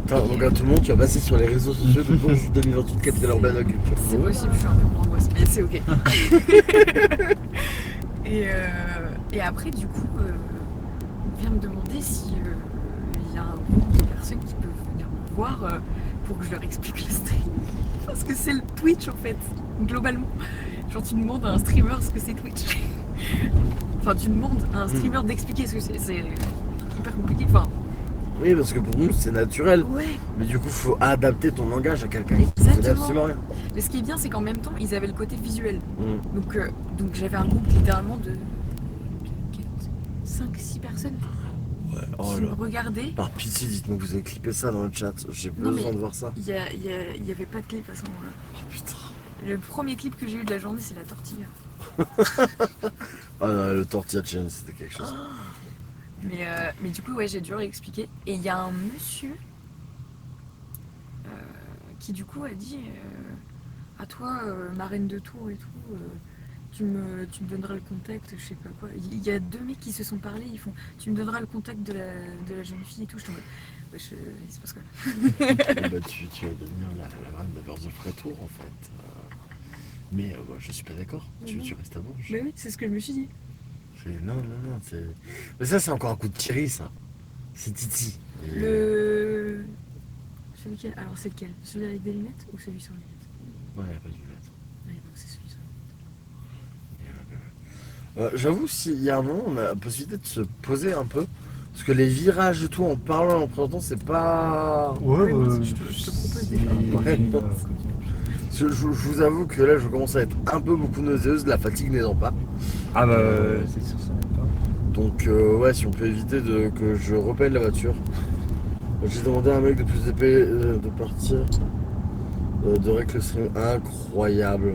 Attends, donc à tout le monde, tu vas passer sur les réseaux sociaux de Bourges 2028 Capitale Urbaine Occupe. C'est possible, je suis un peu en angoisse, mais c'est ok. et après, du coup, on vient me demander si il y a un groupe de personnes qui peuvent venir me voir pour que je leur explique le stream. Parce que c'est le Twitch en fait, globalement. Genre tu demandes à un streamer ce que c'est Twitch. Enfin tu demandes à un streamer d'expliquer ce que c'est hyper compliqué. Enfin, Oui, parce que pour nous, c'est naturel. ouais. Mais du coup, faut adapter ton langage à quelqu'un. Exactement. C'est absolument rien. Mais ce qui est bien, c'est qu'en même temps, ils avaient le côté visuel. Mm. Donc j'avais un groupe littéralement de 5-6 personnes Ouais, oh qui là. me regardaient. Par pitié, dites-moi que vous avez clippé ça dans le chat. J'ai Non, besoin mais- de voir ça. Il y avait pas de clip à ce moment-là. Oh putain. Le premier clip que j'ai eu de la journée, c'est la tortilla. Ah non, le tortilla challenge, c'était quelque chose. Mais du coup, ouais, j'ai dû leur expliquer. Et il y a un monsieur qui, du coup, a dit à toi, marraine de Tours et tout, tu me donneras le contact, je sais pas quoi. Il y a 2 mecs qui se sont parlé, ils font tu me donneras le contact de la jeune fille et tout. Je t'en mode, ouais, il se passe quoi? Tu vas devenir la marraine de Birds of Prey Tours en fait. Mais je suis pas d'accord. Tu restes à Bourges. Mais oui, c'est ce que je me suis dit. Non. Mais ça, c'est encore un coup de Thierry, ça. C'est Titi. Et- Celui qui... Alors, c'est lequel? Celui avec des lunettes ou celui sans lunettes? Ouais, pas du tout. Ouais, donc c'est celui sans lunettes. J'avoue, s'il y a un moment, on a la possibilité de se poser un peu. Parce que les virages et tout, en parlant, en présentant, c'est pas. Ouais, moi, je te propose des Ouais. Je vous avoue que là, je commence à être un peu beaucoup nauséeuse, la fatigue n'aidant pas. Ah bah c'est sûr, ça n'aime pas. Donc, ouais, si on peut éviter que je repeigne la voiture. J'ai demandé à un mec de plus épais de partir. De règle le stream incroyable.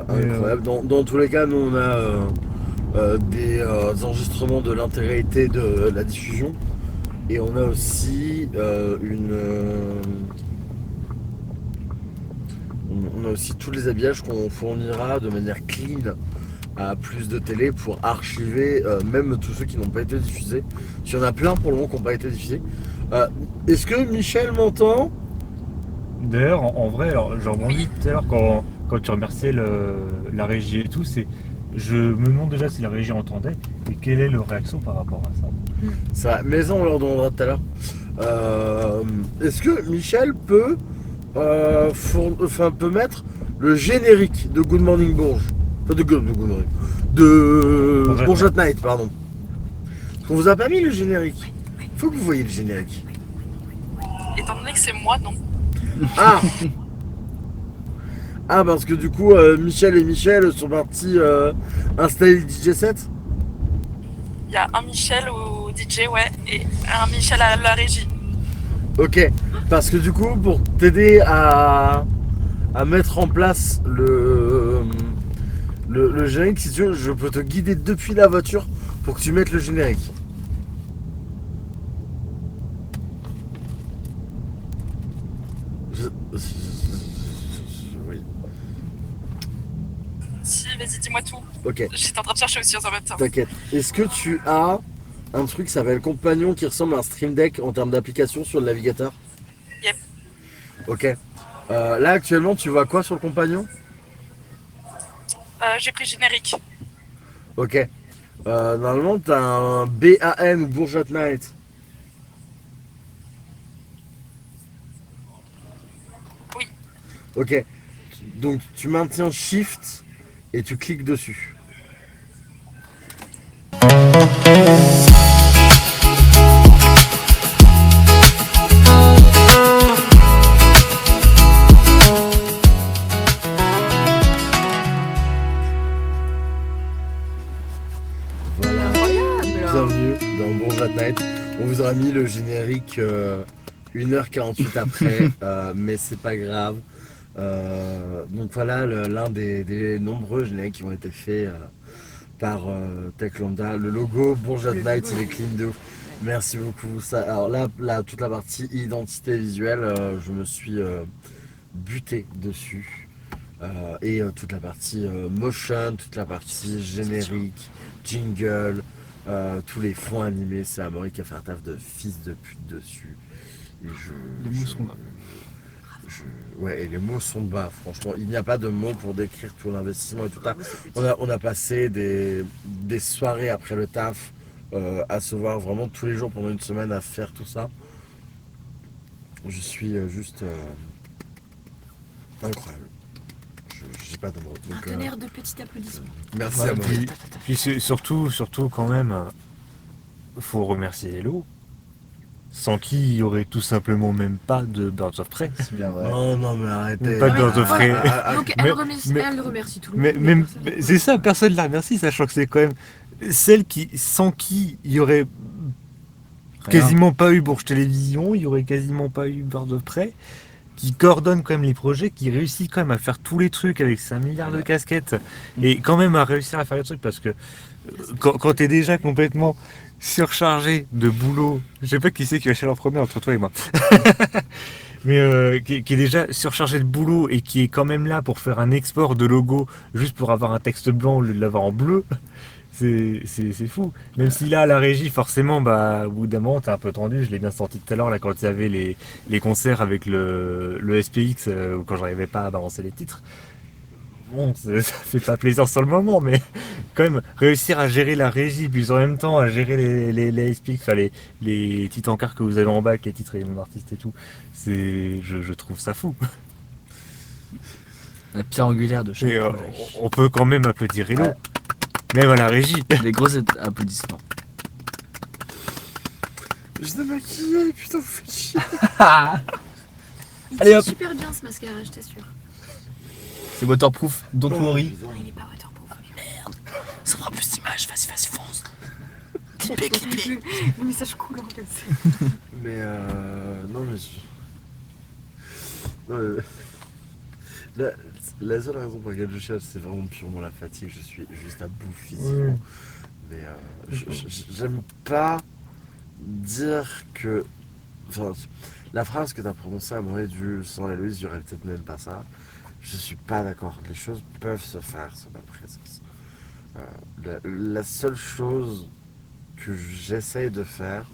Incroyable. Dans tous les cas, nous on a des enregistrements de l'intégralité de la diffusion. Et on a aussi on a aussi tous les habillages qu'on fournira de manière clean à plus de télé pour archiver même tous ceux qui n'ont pas été diffusés. Il y en a plein pour le moment qui n'ont pas été diffusés. Est-ce que Michel m'entend? D'ailleurs, en vrai, alors, j'ai rebondi tout à l'heure quand tu remerciais la régie et tout, je me demande déjà si la régie entendait et quelle est leur réaction par rapport à ça. Ça, mais ça, on leur demandera tout à l'heure. Est-ce que Michel peut mettre le générique de Good Morning Bourges, enfin de Good Morning, de Bourges at Night, pardon. On vous a pas mis le générique. Faut que vous voyez le générique. Étant donné que c'est moi, non. Ah Ah, parce que du coup, Michel et Michel sont partis installer le DJ set. Il y a un Michel au DJ, ouais, et un Michel à la régie. Ok, parce que du coup, pour t'aider à mettre en place le générique, si tu veux, je peux te guider depuis la voiture pour que tu mettes le générique. Oui, Si, vas-y, dis-moi tout. ok, J'étais en train de chercher aussi en même temps. t'inquiète. Est-ce que tu as un truc qui s'appelle Compagnon qui ressemble à un Stream Deck en termes d'application sur le navigateur? Yep. Ok. Là, actuellement, tu vois quoi sur le Compagnon? J'ai pris générique. Ok. Normalement, t'as un BAN ou Bourgeois Night. Oui. Ok. Donc, tu maintiens Shift et tu cliques dessus. Voilà. Bienvenue dans Bourgeois Night. On vous aura mis le générique 1h48 après, mais c'est pas grave. Donc voilà l'un des nombreux génériques qui ont été faits par Tech Lambda. Le logo Bourgeois Night, il est clean de ouf. Merci beaucoup. Ça, alors là, toute la partie identité visuelle, je me suis buté dessus. Et toute la partie motion, toute la partie générique, jingle, tous les fonds animés, c'est Amaury qui a fait un taf de fils de pute dessus. Et Les mots sont là. Ouais, et les mots sont bas, franchement. Il n'y a pas de mots pour décrire tout l'investissement et tout ça. On a passé des soirées après le taf à se voir vraiment tous les jours pendant une semaine à faire tout ça. Je suis juste incroyable. Je n'ai pas de mots. Un Donc, tonnerre de petits applaudissements. merci Ouais, à moi. puis surtout quand même, faut remercier Hello, sans qui il y aurait tout simplement même pas de Birds of Prey. C'est bien vrai. Non, mais arrêtez. Pas de Birds of Prey. Donc mais- elle remercie tout le Mais, monde. même, personne ne c'est ça, personne ne la remercie, sachant que c'est quand même celle sans qui il y aurait Rien. quasiment pas eu Bourges Télévision, il y aurait quasiment pas eu Birds of Prey, qui coordonne quand même les projets, qui réussit quand même à faire tous les trucs avec 5 milliards de casquettes, et quand même à réussir à faire les trucs, parce que quand t'es déjà complètement surchargé de boulot, je sais pas qui c'est qui va chez en premier entre toi et moi, mais qui est déjà surchargé de boulot et qui est quand même là pour faire un export de logo juste pour avoir un texte blanc au lieu de l'avoir en bleu. C'est fou. Même si là, à la régie, forcément, bah, au bout d'un moment, t'es un peu tendu. Je l'ai bien senti tout à l'heure, là, quand il y avait les concerts avec le SPX, ou quand j'arrivais pas à balancer les titres. Bon, ça fait pas plaisir sur le moment, mais quand même, réussir à gérer la régie, puis en même temps, à gérer les SPX, enfin, les petits encarts que vous avez en bas, avec les titres et les noms d'artistes et tout, je trouve ça fou. La pierre angulaire de chaque Et, projet. on peut quand même applaudir Hello. Ouais. Même à la régie. Des gros applaudissements. Je t'ai maquillé, putain, vous faites chier. Il Allez, tient hop. super bien ce mascara, je t'assure. C'est waterproof, don't worry. Ah, il est pas waterproof. Merde. Ça fera plus d'image, vas-y, fonce. Le message coulant comme ça. Mais non, mais non, mais la seule raison pour laquelle je cherche, c'est vraiment purement la fatigue. Je suis juste à bout physiquement. Mais j'aime pas dire que. Enfin, la phrase que tu as prononcée à moi du sans la Louise, j'aurais peut-être même pas ça. Je suis pas d'accord. Les choses peuvent se faire sans ma présence. La seule chose que j'essaye de faire,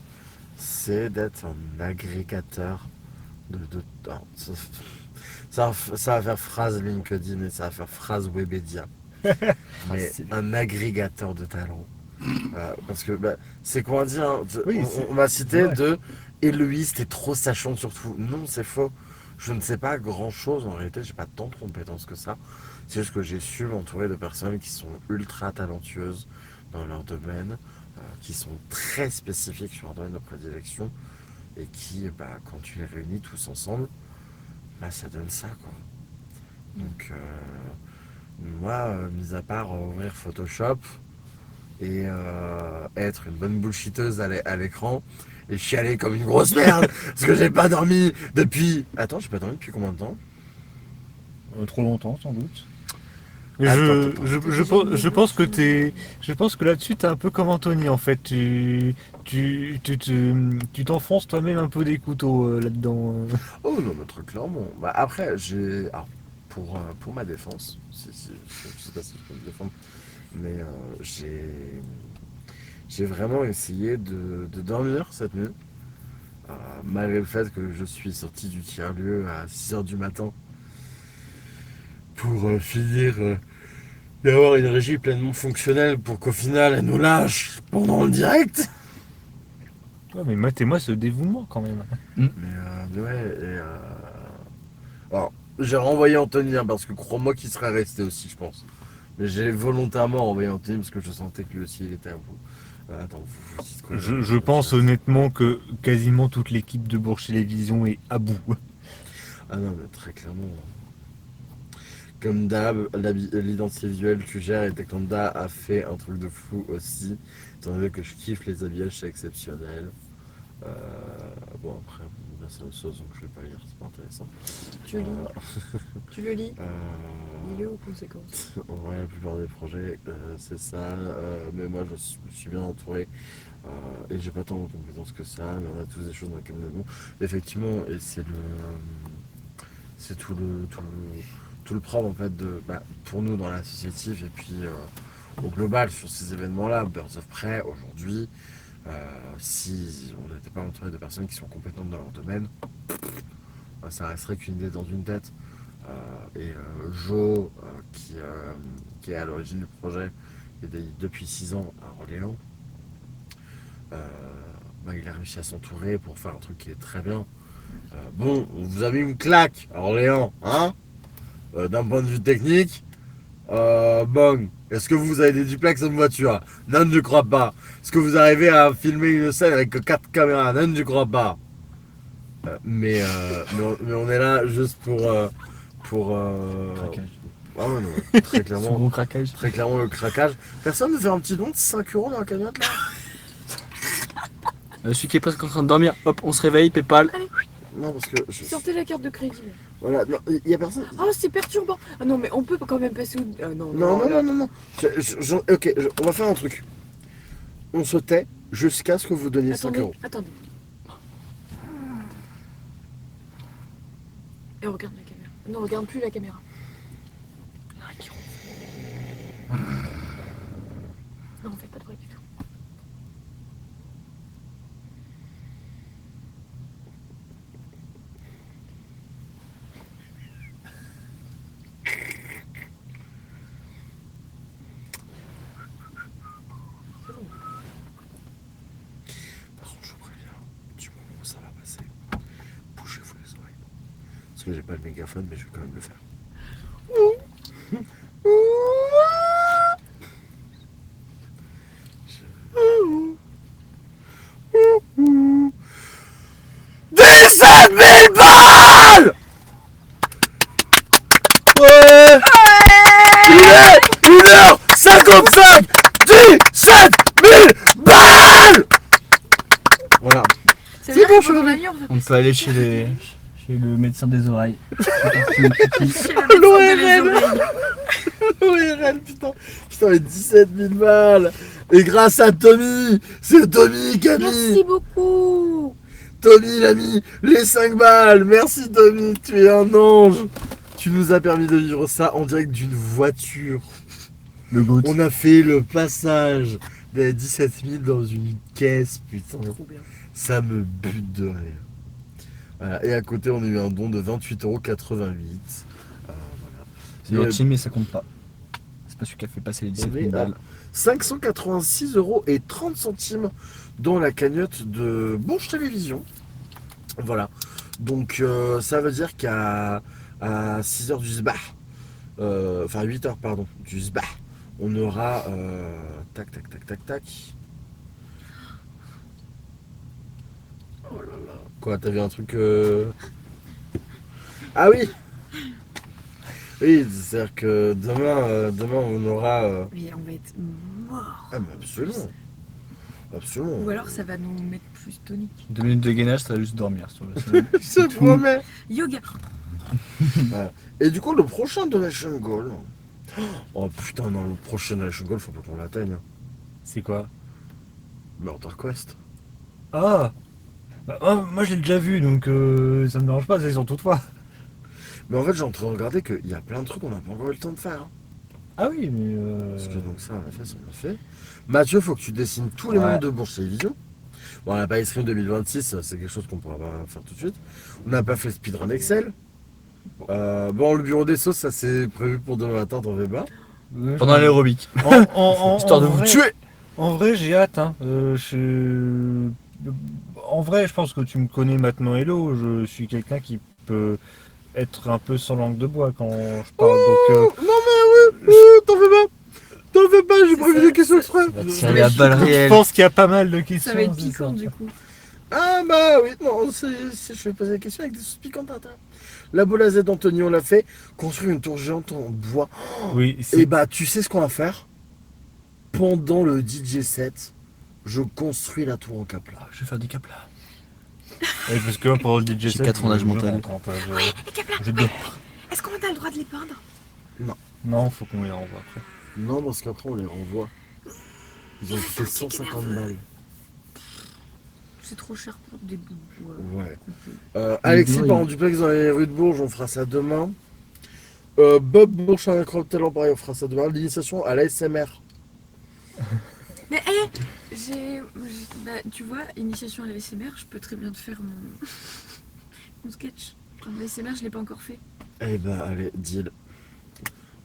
c'est d'être un agrégateur de non, ça va faire phrase LinkedIn et ça va faire phrase Webedia. Mais c'est- un agrégateur de talent. Parce que bah, c'est quoi dire hein, Oui, on m'a cité ouais. de Héloïse, t'es trop sachant sur tout. Non, c'est faux. Je ne sais pas grand chose en réalité, j'ai pas tant de compétences que ça. C'est juste que j'ai su m'entourer de personnes qui sont ultra talentueuses dans leur domaine, qui sont très spécifiques sur leur domaine de prédilection et qui, bah, quand tu les réunis tous ensemble, bah, ça donne ça quoi. Donc, moi, mis à part ouvrir Photoshop et être une bonne bullshiteuse à l'écran et chialer comme une grosse merde parce que j'ai pas dormi depuis. Attends, j'ai pas dormi depuis combien de temps? Trop longtemps, sans doute. Mais Attends, je pense que je pense que là-dessus, t'es un peu comme Anthony, en fait. Tu t'enfonces toi-même un peu des couteaux là-dedans. Oh non, mais très clairement. Bah, après, alors, pour ma défense, je sais pas si je peux me défendre, mais j'ai vraiment essayé de dormir cette nuit, malgré le fait que je suis sorti du tiers-lieu à 6h du matin pour finir d'avoir une régie pleinement fonctionnelle pour qu'au final elle nous lâche pendant le direct. Ouais, mais matez-moi ce dévouement quand même. Mais ouais, alors, j'ai renvoyé Anthony parce que crois-moi qu'il serait resté aussi, je pense. Mais j'ai volontairement renvoyé Anthony parce que je sentais que lui aussi il était à bout. Attends, vous dites quoi? Je pense honnêtement que quasiment toute l'équipe de Bourg Télévision est à bout. Ah non, mais très clairement. Comme d'hab, l'identité visuelle tu gères et Tekanda a fait un truc de fou aussi. Étant donné que je kiffe les habillages, c'est exceptionnel. Bon, après, c'est autre chose, donc je vais pas lire, c'est pas intéressant. Tu lis Tu le lis Euh, Lis-le aux conséquences. En vrai, la plupart des projets, c'est ça. Mais moi, je suis bien entouré. Et j'ai pas tant de compétences que ça, mais on a tous des choses dans lesquelles nous. Effectivement, et c'est tout le propre en fait pour nous dans l'associatif et puis au global sur ces événements-là. Birds of Prey aujourd'hui, si on n'était pas entouré de personnes qui sont compétentes dans leur domaine, ça resterait qu'une idée dans une tête. Jo, qui est à l'origine du projet et depuis 6 ans à Orléans, il a réussi à s'entourer pour faire un truc qui est très bien. Bon, on vous a mis une claque à Orléans, hein, d'un point de vue technique. Bon, est-ce que vous avez des duplex en voiture? Non, je ne crois pas. Est-ce que vous arrivez à filmer une scène avec 4 caméras? Non, je ne crois pas. Mais on est là juste pour Craquage. Ah ouais, non, très Son clairement, gros craquage. très clairement le craquage. Personne ne fait un petit don de 5 € dans la cagnotte là? Celui qui est presque en train de dormir, hop, on se réveille, Paypal. Non, parce que Sortez la carte de crédit. Là. voilà, non, il y a personne. Oh, c'est perturbant. Ah non, mais on peut quand même passer au. Non, Non. Ok, on va faire un truc. On se tait jusqu'à ce que vous donniez 5 Attendez, €. attendez. Et regarde la caméra. Non, regarde plus la caméra. Non, on fait pas de bruit du tout. Par contre, je vous préviens, du moment où ça va passer, bouchez-vous les oreilles. Parce que j'ai pas le mégaphone, mais je vais quand même le faire. Ouais! Il est 1h55! 17 000 balles! Voilà. C'est bon, je suis revenu. On peut aller chez le médecin des oreilles. L'ORL! L'ORL, putain! Putain, mais 17 000 balles! Et grâce à Tommy! C'est Tommy qui a mis! Merci beaucoup. Tommy, il a mis les 5 balles! Merci Tommy, tu es un ange! Tu nous as permis de vivre ça en direct d'une voiture. Le goût. On a fait le passage des 17 000 dans une caisse, putain. Trop bien. Ça me bute de rire. Voilà. Et à côté, on a eu un don de 28,88 €. C'est l'ultime mais ça compte pas. C'est pas celui qui a fait passer les 17 000 balles. 586,30 € dans la cagnotte de Bourges Télévision. Voilà. Donc ça veut dire qu'à 6h du SBAH, enfin 8h pardon, du SBAH, on aura tac. Oh là là. Quoi, t'avais un truc Ah oui. Oui, c'est-à-dire que demain on aura. Mais on va être mort. Ah, mais absolument. Absolument. Ou alors ça va nous mettre plus tonique. 2 minutes de gainage, ça va juste dormir sur le sol. Je te promets. Yoga. Et du coup, le prochain Donation Goal. Oh putain, non, le prochain Donation Goal, faut pas qu'on l'atteigne. C'est quoi? Murder Quest. Ah bah, moi, je l'ai déjà vu, donc ça me dérange pas, c'est sur toutefois. Mais en fait, j'ai en train de regarder qu'il y a plein de trucs qu'on n'a pas encore eu le temps de faire. Hein. Ah oui, mais. Parce que donc ça, on l'a fait. Mathieu, faut que tu dessines tous les Ouais. membres de Bourse Télévision. Bon, on n'a pas Stream 2026, c'est quelque chose qu'on pourra pas faire tout de suite. On n'a pas fait speedrun Excel. Bon, le bureau des sauces, ça c'est prévu pour demain matin, t'en fais pas. Pendant l'aérobic. Histoire de vous vrai- tuer. En vrai, j'ai hâte. Hein. En vrai, je pense que tu me connais maintenant, Hello. Je suis quelqu'un qui peut être un peu sans langue de bois quand je parle. Donc, Non mais oui, t'en fais pas. T'en fais pas, j'ai prévu des questions exprès. Va tirer à balles je réelles. pense qu'il y a pas mal de questions. Ça va être c'est piquant ça. du coup. Ah bah oui, non, je vais poser des questions avec des sauces piquantes à l'intérieur. La Bolazette d'Anthony, on l'a fait. Construire une tour géante en bois. Oui, Et bah, tu sais ce qu'on va faire? Pendant le DJ set, je construis la tour en Capla. Je vais faire du cap là. Ouais, parce que là, pour le DJ J'ai 4 ans d'âge mental. J'ai bien. Est-ce qu'on a le droit de les peindre? Non, faut qu'on les renvoie après. Non, parce qu'après, on les renvoie. Ils ont fait 150 balles. C'est trop cher pour des bouts de bois. Ouais. Alexis Oui. part en duplex dans les rues de Bourges, on fera ça demain. Bob Bourges, un incroyable talent, pareil, on fera ça demain. L'initiation à l'ASMR. Mais bah, tu vois, initiation à la SMR, je peux très bien te faire mon sketch. La SMR, je l'ai pas encore fait. Eh ben, allez, deal.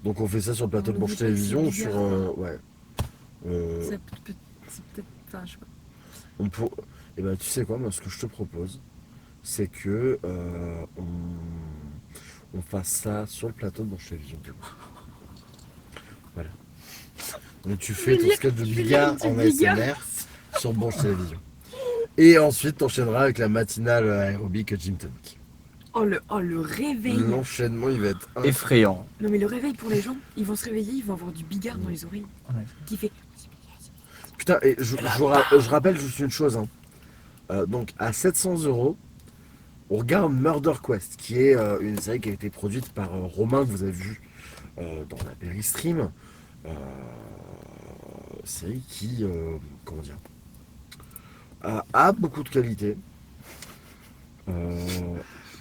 Donc, on fait ça sur le plateau de On Bourges oublie pas que Télévision ou c'est sur. bizarre. Ouais. C'est peut-être. Enfin, je sais pas. On peut... Eh ben, tu sais quoi, moi, ce que je te propose, c'est que on fasse ça sur le plateau de Bourges Télévision. Du coup. Voilà. Donc, tu fais ton sketch de bigard en ASMR sur Bourges Télévision. Et ensuite, t'enchaîneras avec la matinale aérobique Gym Tonic. Oh le réveil. L'enchaînement, il va être Effrayant. Non mais le réveil pour les gens, ils vont se réveiller, ils vont avoir du bigard dans les oreilles. Ouais. Qui fait. Putain, et je rappelle juste une chose. Hein. Donc, à 700 €, on regarde Murder Quest, qui est une série qui a été produite par Romain, que vous avez vu dans la Peristream. Série qui, comment dire, a beaucoup de qualité.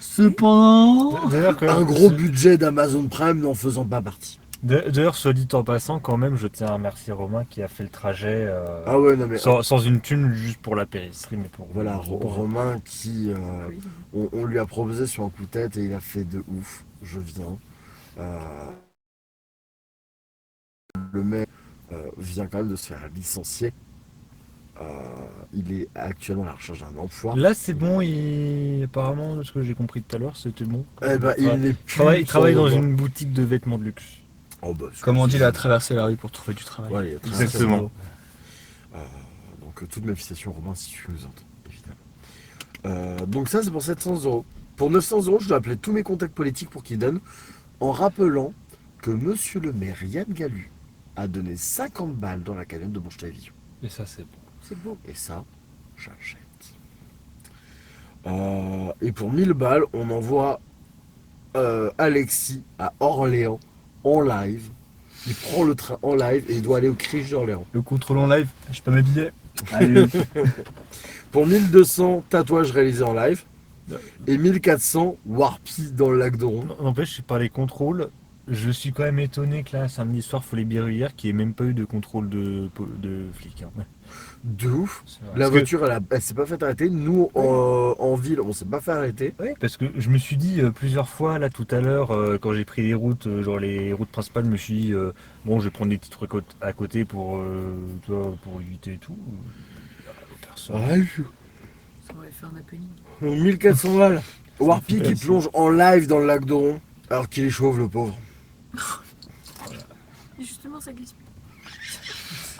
Cependant. D'ailleurs, Un gros budget d'Amazon Prime n'en faisant pas partie. D'ailleurs, soit dit en passant, quand même, je tiens à remercier Romain qui a fait le trajet Ah ouais, non mais sans une thune juste pour la péristream et pour. voilà, Romain qui, Oui. on lui a proposé sur un coup de tête et il a fait de ouf. Je viens. Le mec vient quand même de se faire licencier. Il est actuellement à la recherche d'un emploi. Là, c'est bon, apparemment, de ce que j'ai compris tout à l'heure, c'était bon. Eh ben, il n'est Il plus. travaille dans sur le une boutique de vêtements de luxe. Oh, bah, c'est Comme on dit, il possible. a traversé la rue pour trouver du travail. Ouais, il a très Exactement. certainement. Donc toutes mes félicitations Romain si tu nous entends, évidemment. Donc ça c'est pour 700 €. Pour 900 €, je dois appeler tous mes contacts politiques pour qu'ils donnent, en rappelant que Monsieur le maire Yann Galu a donné 50 balles dans la cagnotte de Bourges Télévision. Et ça, c'est bon. C'est beau. Et ça, j'achète. Et pour 1000 balles, on envoie Alexis à Orléans en live. Il prend le train en live et il doit aller au Criche d'Orléans. Le contrôle en live, j'ai pas mes billets. Allez. Pour 1200, tatouages réalisés en live. Et 1400, Warpy dans le lac d'Oron. N'empêche, c'est pas les contrôles. Je suis quand même étonné que là, samedi soir, faut les Berruyères, qu'il n'y ait même pas eu de contrôle de flics. Hein. De ouf. C'est vrai. La Parce que- voiture, elle s'est pas fait arrêter. Nous, en ville, on s'est pas fait arrêter. Oui, parce que je me suis dit plusieurs fois, là, tout à l'heure, quand j'ai pris les routes, genre les routes principales, je me suis dit, bon, je vais prendre des petits trucs à côté pour, tu vois, pour éviter et tout. Personne. Ouais. Ça aurait fait un happening. 1400 balles. Warpy qui Merci. plonge en live dans le lac d'Oron. Alors qu'il est chauve, le pauvre. Et justement, ça glisse.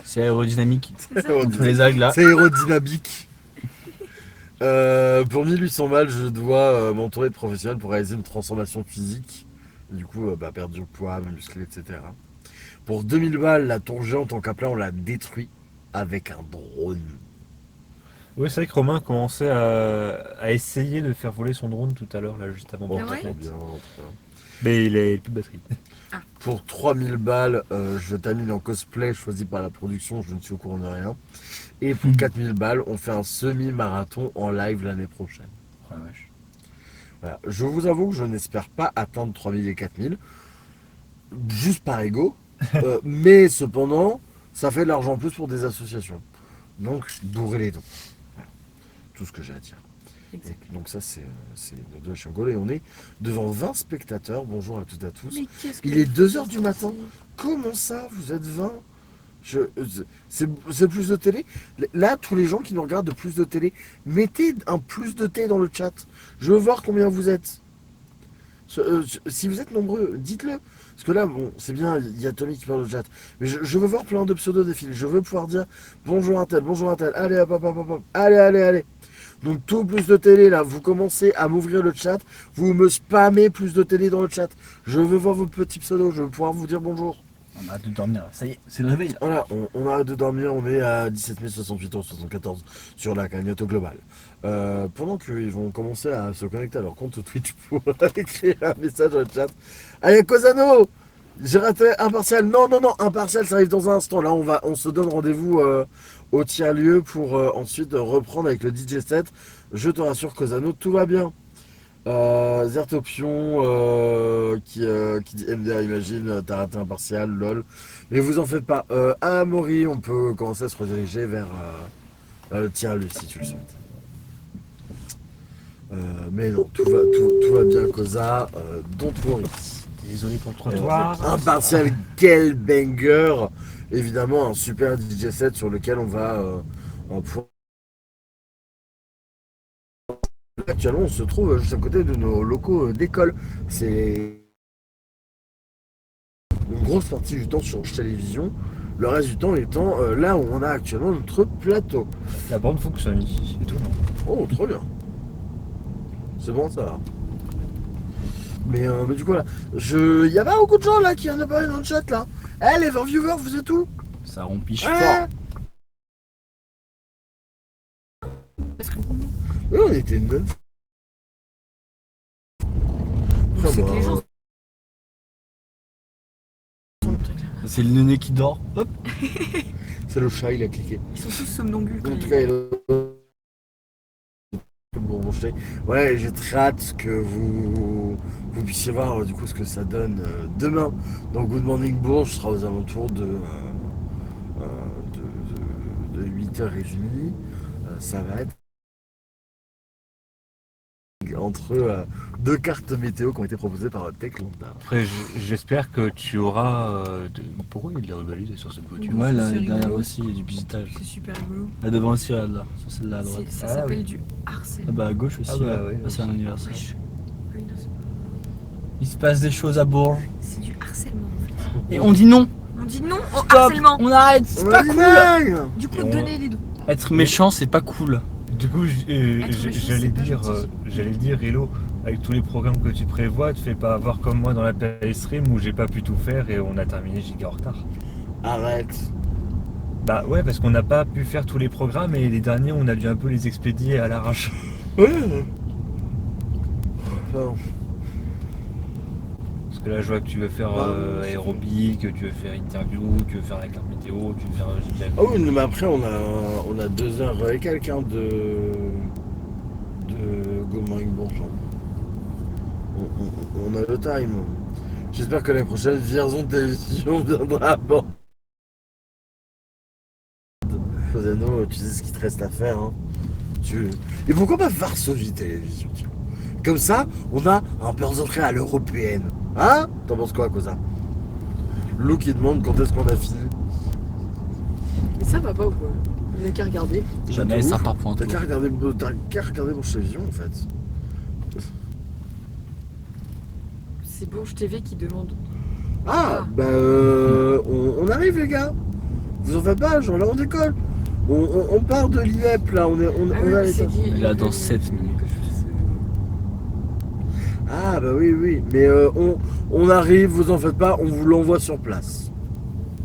C'est aérodynamique. C'est ça. Tous les algues là. C'est aérodynamique. Pour 1800 balles, je dois m'entourer de professionnels pour réaliser une transformation physique Du coup, perdre du poids, muscler, etc. Pour 2000 balles, la tour géante en Kaplan, on l'a détruit avec un drone. Oui, c'est vrai que Romain commençait à essayer de faire voler son drone tout à l'heure, là, juste avant Oh, Ah ouais trop bien, trop bien. Mais il a plus de batterie. Pour 3000 balles, je t'amène en cosplay choisi par la production, je ne suis au courant de rien. Et pour 4000 balles, on fait un semi-marathon en live l'année prochaine. Ouais, wesh. Voilà. Je vous avoue que je n'espère pas atteindre 3000 et 4000, juste par ego. Mais cependant, ça fait de l'argent en plus pour des associations. Donc, bourrez les dons. Voilà. Tout ce que j'ai à dire. Exact. Donc ça, c'est nos deux chiangoles. Et on est devant 20 spectateurs. Bonjour à toutes et à tous. Mais qu'est-ce que Il est vous 2 heures faites du matin. ici? Comment ça, vous êtes 20? C'est plus de télé. Là, tous les gens qui nous regardent de plus de télé, mettez un plus de T dans le chat. Je veux voir combien vous êtes. Si vous êtes nombreux, dites-le. Parce que là, bon, c'est bien, il y a Tommy qui parle au chat. Mais je veux voir plein de pseudos défiler. Je veux pouvoir dire bonjour à tel, bonjour à tel. Allez, hop, hop, hop, hop, hop. Allez, allez, allez. Donc tout plus de télé là, vous commencez à m'ouvrir le chat, vous me spammez plus de télé dans le chat. Je veux voir vos petits pseudos, je veux pouvoir vous dire bonjour. On a hâte de dormir, là. Ça y est, c'est le réveil là. Voilà, on a hâte de dormir, on est à 17 068 euros 74 sur la cagnotte globale. Pendant qu'ils vont commencer à se connecter à leur compte Twitch pour écrire un message dans le chat. Allez, Cosano, j'ai raté Impartial. Non, non, non, Impartial, ça arrive dans un instant. Là, on se donne rendez-vous au tiers-lieu pour ensuite reprendre avec le DJ set. Je te rassure, Cosano, tout va bien. Zertopion qui dit MDR, imagine, t'as raté Impartial, lol. Mais vous en faites pas. Amaury, on peut commencer à se rediriger vers le tiers-lieu si tu le souhaites. Mais non, tout va bien, Cosa. Don't worry. Désolé pour le trottoir. Impartial, quel banger! Évidemment, un super DJ set sur lequel on va pouvoir. Actuellement, on se trouve juste à côté de nos locaux d'école. C'est une grosse partie du temps sur télévision. Le reste du temps étant là où on a actuellement notre plateau. La bande fonctionne ici, c'est tout. Oh, trop bien. C'est bon, ça va. Mais du coup, là, il y a pas beaucoup de gens là qui en ont parlé dans le chat là. Eh, les 20 viewers, vous êtes où? Ça rompiche Ouais. fort. Parce que Oui, on était une bonne. Enfin, c'est que bah, les gens sont le truc, là. C'est le néné qui dort. Hop. c'est le chat, il a cliqué. Ils sont tous somnambules. quand En tout ils- cas, bon, ouais, j'ai très hâte que vous puissiez voir du coup ce que ça donne demain. Dans Good Morning Bourges, je serai aux alentours de 8h30. Ça va être entre deux cartes météo qui ont été proposées par Tech Lambda. Après, j'espère que tu auras. Pourquoi il y a de la rubalise sur cette voiture? Ouais, là, C'est derrière rigolo. aussi, il y a du visitage. C'est super rigolo. Là devant aussi, regarde là. Sur celle-là à droite. Ça Ah, s'appelle oui. du Ah harcèlement. bah à gauche aussi, Ah bah, là. ouais, Là, c'est un anniversaire. Wesh. Oui, non, Il se passe des choses à Bourges. c'est du harcèlement en fait. Et on dit non. On dit non au Stop. harcèlement. On arrête, c'est pas cool. Du coup, Et on- donnez les dons. Être méchant, c'est pas cool. Du coup, méchant, j'allais dire, Hello, avec tous les programmes que tu prévois, te fais pas avoir comme moi dans la période stream où j'ai pas pu tout faire et on a terminé giga en retard. Arrête. Bah ouais, parce qu'on n'a pas pu faire tous les programmes et les derniers, on a dû un peu les expédier à l'arrache. Ouais. Enfin, Parce que là, je vois que tu veux faire aérobic, tu veux faire interview, tu veux faire la carte météo, tu veux faire giga. ah oui, mais après on a 2 heures et quelqu'un de Good Morning Bourges. On a le time. J'espère que l'année prochaine, Vierzon Télévision viendra à bord. Cosano, tu sais ce qu'il te reste à faire. Hein. Et pourquoi pas Varsovie Télévision? Comme ça, on a un peu d'entrée à l'européenne. Hein? T'en penses quoi, Cosa? Lou qui demande quand est-ce qu'on a fini. Mais ça va pas ou quoi? Vous n'avez qu'à regarder. Jamais Ouf. ça part pour un T'as tour. qu'à regarder mon télévision en fait. C'est Bourges TV qui demande. Ah, Ah. bah on arrive les gars. Vous en faites pas, genre là on décolle. On part de l'IEP là, on a les- Il a dans 7 minutes. Ah bah oui, mais On arrive, vous en faites pas, on vous l'envoie sur place.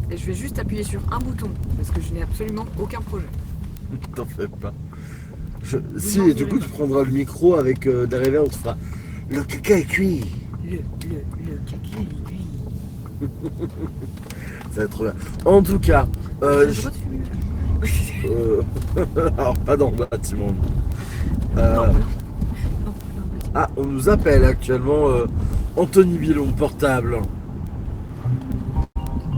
Et je vais juste appuyer sur un bouton parce que je n'ai absolument aucun projet. T'en fais pas. Si, et du coup, tu prendras le micro avec derrière, on te fera le caca est cuit. Le caca, lui. Ça va être trop bien. En tout cas, J'ai le droit de fumer. alors pas dans le bâtiment. Non, Ah, on nous appelle actuellement Anthony Billon, portable.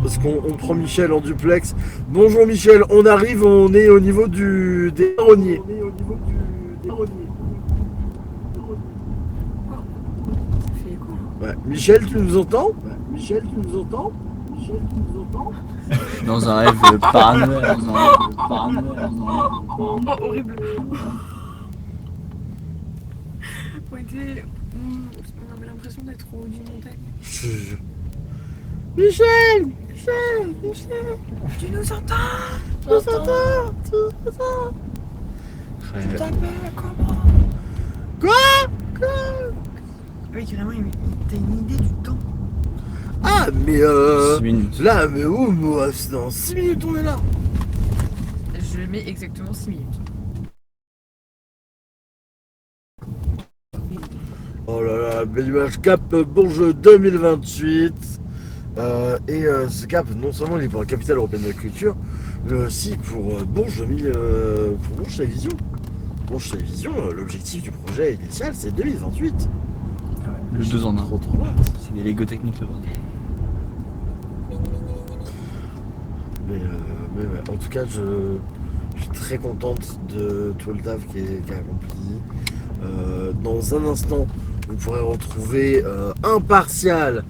Parce qu'on prend Michel en duplex. Bonjour Michel, on arrive, on est au niveau des marronniers. ça fait écho. Ouais. Michel, tu nous entends? Dans un rêve paranoïaque. Oh, horrible. On avait l'impression d'être au haut d'une montagne. Je te jure. Michel. Tu nous entends? Tu nous entends? Tu t'appelles comment? Quoi? Oui, carrément, t'as une idée du temps. Ah, mais 6 minutes. là, mais où, moi, dans 6 minutes, on est là. Je mets exactement 6 minutes. Oh là là, belle image. Cap Bourges 2028. Ce cap, non seulement il est pour la capitale européenne de la culture, mais aussi pour Bourges pour Bourges Télévision. Bourges Télévision, l'objectif du projet initial, c'est 2028. Le 2 en 1. Trop hâte. C'est des Lego techniques le bordel. Mais ouais, en tout cas, je suis très contente de tout le taf qui est accompli. Dans un instant, vous pourrez retrouver Impartial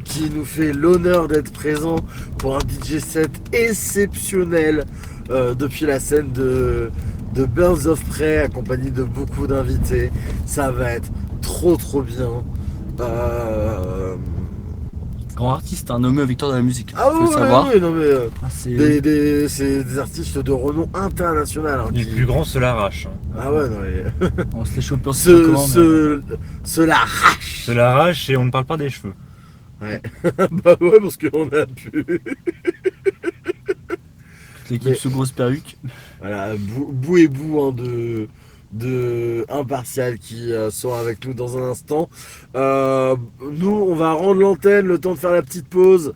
qui nous fait l'honneur d'être présent pour un DJ set exceptionnel depuis la scène de Birds of Prey, accompagné de beaucoup d'invités. Ça va être trop bien. Grand artiste, un nommé aux victoires de la musique. Ah Faut oui, le savoir. non mais Ah, c'est c'est des artistes de renom international. Hein, Les qui- plus grands se l'arrachent. hein. Ah ouais, non mais... On se les chope en comment, se l'arrache. Se l'arrachent et on ne parle pas des cheveux. Ouais. Bah ouais, parce qu'on a pu... toute l'équipe mais- sous grosse perruque. Voilà, bout et bout hein, de Impartial qui sera avec nous dans un instant. Nous, on va rendre l'antenne, le temps de faire la petite pause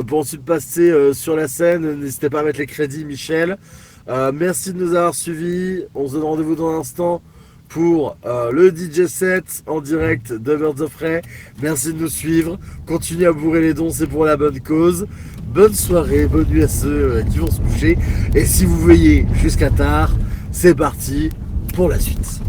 pour ensuite passer sur la scène. N'hésitez pas à mettre les crédits, Michel. Merci de nous avoir suivis. On se donne rendez-vous dans un instant pour le DJ set en direct de Birds of Prey. Merci de nous suivre. Continuez à bourrer les dons, c'est pour la bonne cause. Bonne soirée, bonne nuit à ceux qui vont se coucher. Et si vous veillez jusqu'à tard, c'est parti pour la suite.